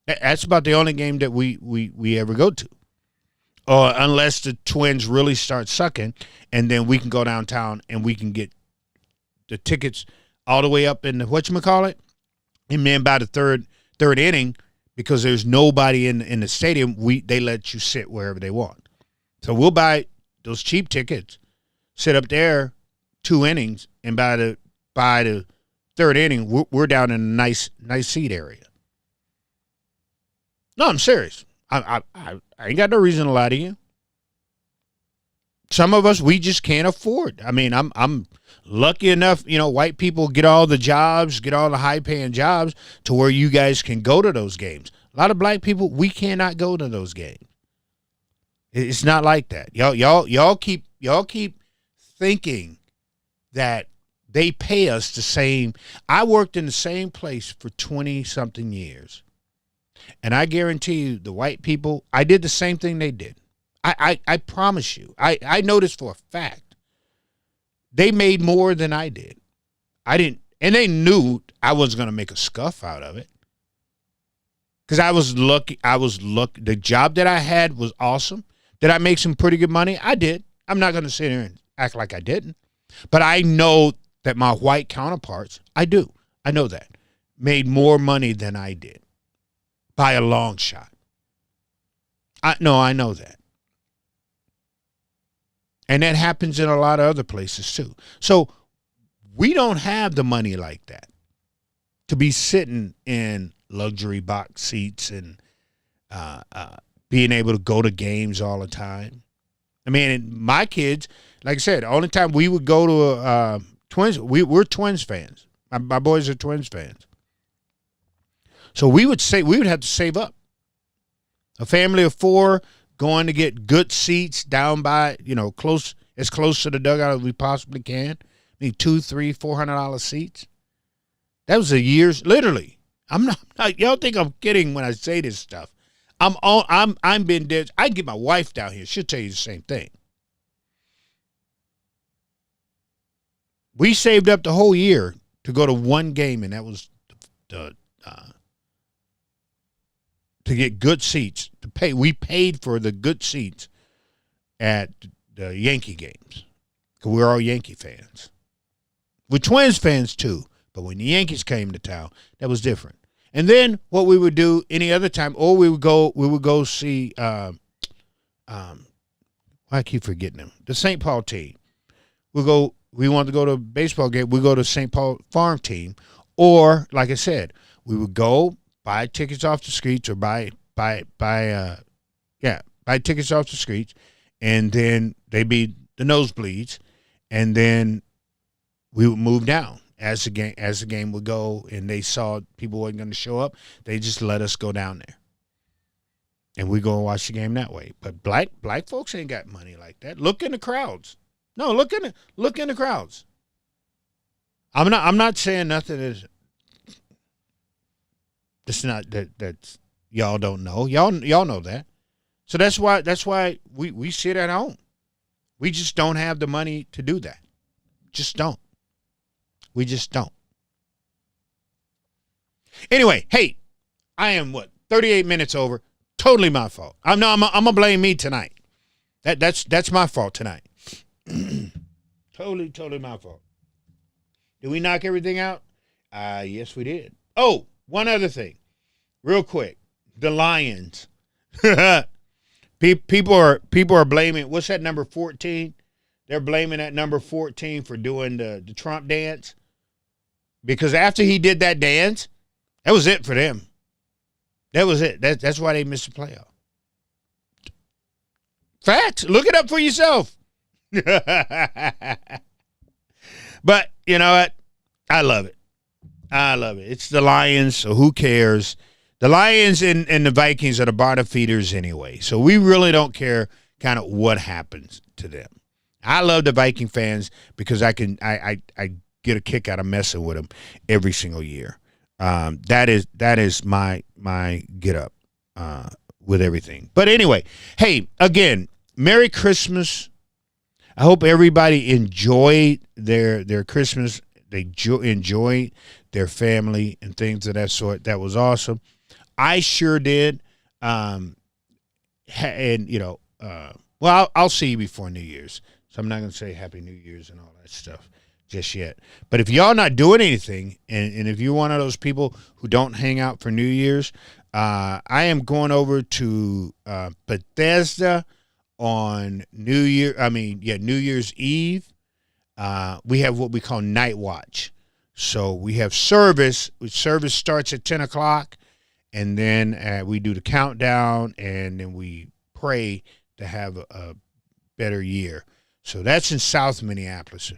That's about the only game that we ever go to. Or unless the Twins really start sucking, and then we can go downtown and we can get the tickets all the way up in the whatchamacallit. And then by the third inning, because there's nobody in the stadium, they let you sit wherever they want. So we'll buy those cheap tickets, sit up there 2 innings, and by the third inning, we're down in a nice seat area. No, I'm serious. I ain't got no reason to lie to you. Some of us, we just can't afford. I'm lucky enough, white people get all the jobs, get all the high-paying jobs to where you guys can go to those games. A lot of black people, we cannot go to those games. It's not like that. Y'all keep thinking that they pay us the same. I worked in the same place for 20-something years. And I guarantee you, the white people, I did the same thing they did. I promise you. I know this for a fact. They made more than I did. I didn't, and they knew I wasn't going to make a scuff out of it. Because I was lucky. The job that I had was awesome. Did I make some pretty good money? I did. I'm not going to sit here and act like I didn't. But I know that my white counterparts, I do. I know that, made more money than I did. By a long shot. I know that. And that happens in a lot of other places too. So We don't have the money like that to be sitting in luxury box seats and being able to go to games all the time. I mean, my kids, like I said, the only time we would go to Twins, we're Twins fans. My boys are Twins fans. So we would have to save up. A family of 4 going to get good seats down by, as close to the dugout as we possibly can. I mean, $200, $300, $400 seats. That was a year's, literally. I'm not. Y'all think I'm kidding when I say this stuff. I'm being dead. I can get my wife down here. She'll tell you the same thing. We saved up the whole year to go to one game, and that was to get good seats. We paid for the good seats at the Yankee games because we're all Yankee fans. We're Twins fans too, but when the Yankees came to town, that was different. And then what we would do any other time, or we would go see. I keep forgetting them. The St. Paul team. We wanted to go to a baseball game. We go to St. Paul farm team, or like I said, we would go buy tickets off the streets, or buy tickets off the streets, and then they'd be the nosebleeds, and then we would move down as the game would go, and they saw people wasn't going to show up. They just let us go down there, and we go and watch the game that way. But black folks ain't got money like that. Look in the crowds. No, look in the crowds. I'm not saying nothing is. It's not that y'all don't know. Y'all know that. So that's why we sit at home. We just don't have the money to do that. Just don't. We just don't. Anyway, hey, I am 38 minutes over. Totally my fault. I'm gonna blame me tonight. That's my fault tonight. Totally my fault. Did we knock everything out? Yes, we did. Oh, one other thing, real quick. The Lions. People are blaming. What's that number 14? They're blaming that number 14 for doing the Trump dance, because after he did that dance, that was it for them. That was it. That's why they missed the playoff. Facts. Look it up for yourself. But you know what? I love it. It's the Lions, so who cares? The Lions and the Vikings are the bottom feeders anyway, so we really don't care kind of what happens to them. I love the Viking fans because I get a kick out of messing with them every single year. That is my get up with everything. But anyway, hey, again, Merry Christmas. I hope everybody enjoyed their Christmas. They enjoyed their family and things of that sort. That was awesome. I sure did. Well, I'll see you before New Year's. So I'm not going to say Happy New Year's and all that stuff just yet. But if y'all not doing anything, and if you're one of those people who don't hang out for New Year's, I am going over to Bethesda on New Year's Eve. We have what we call night watch. So we have service. Service starts at 10 o'clock, and then we do the countdown, and then we pray to have a better year. So that's in South Minneapolis.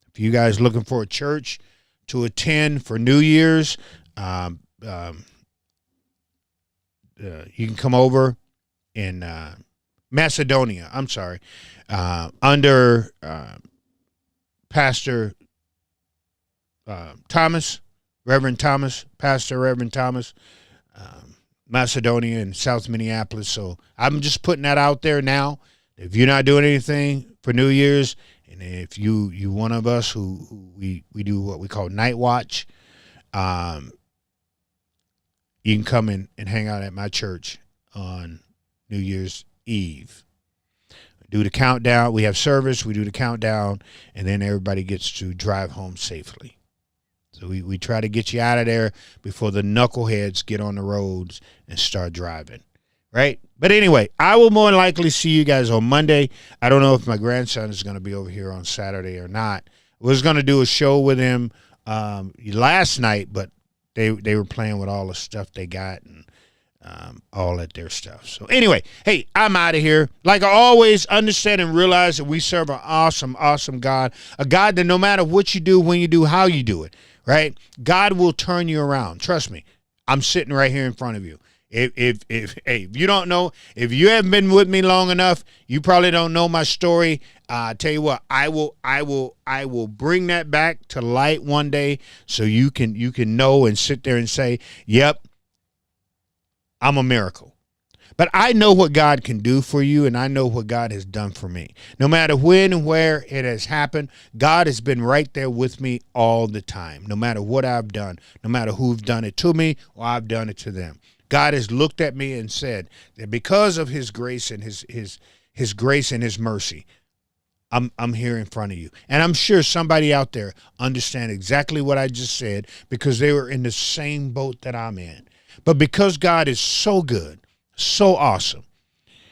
If you guys looking for a church to attend for New Year's, you can come over in Macedonia. I'm sorry, under Pastor Thomas, Reverend Thomas, Pastor Reverend Thomas, Macedonia in South Minneapolis. So I'm just putting that out there now. If you're not doing anything for New Year's, and if you one of us who we do what we call night watch, you can come in and hang out at my church on New Year's Eve. Do the countdown. We have service. We do the countdown, and then everybody gets to drive home safely. So we try to get you out of there before the knuckleheads get on the roads and start driving, right? But anyway, I will more likely see you guys on Monday. I don't know if my grandson is going to be over here on Saturday or not. Was going to do a show with him last night, but they were playing with all the stuff they got and all at their stuff. So anyway, hey, I'm out of here. Like I always understand and realize that we serve an awesome, awesome God, a God that no matter what you do, when you do, how you do it, right? God will turn you around. Trust me. I'm sitting right here in front of you. If you don't know, if you haven't been with me long enough, you probably don't know my story. I tell you what, I will bring that back to light one day so you can know and sit there and say, yep, I'm a miracle. But I know what God can do for you, and I know what God has done for me. No matter when and where it has happened, God has been right there with me all the time, no matter what I've done, no matter who've done it to me or I've done it to them. God has looked at me and said that because of his grace and his grace and his mercy, I'm here in front of you. And I'm sure somebody out there understands exactly what I just said because they were in the same boat that I'm in. But because God is so good, so awesome,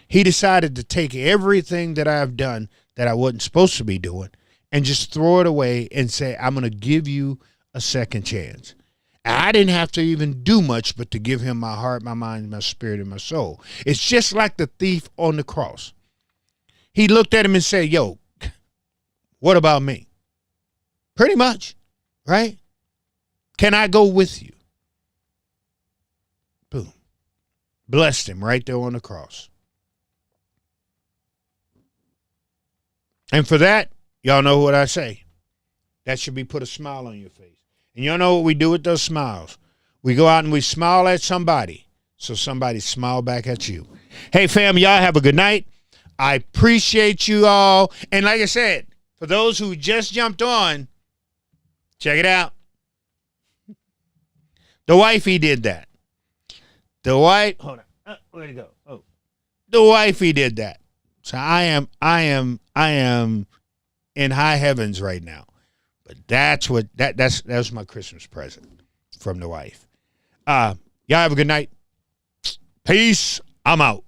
he decided to take everything that I've done that I wasn't supposed to be doing and just throw it away and say, I'm going to give you a second chance. I didn't have to even do much but to give him my heart, my mind, my spirit, and my soul. It's just like the thief on the cross. He looked at him and said, yo, what about me? Pretty much, right? Can I go with you? Boom. Blessed him right there on the cross. And for that, y'all know what I say. That should be put a smile on your face. And y'all know what we do with those smiles. We go out and we smile at somebody, so somebody smile back at you. Hey, fam, y'all have a good night. I appreciate you all. And like I said, for those who just jumped on, check it out. The wifey did that. Hold on. Where'd it go? Oh, the wifey did that. So I am in high heavens right now. But that's my Christmas present from the wife. Y'all have a good night. Peace. I'm out.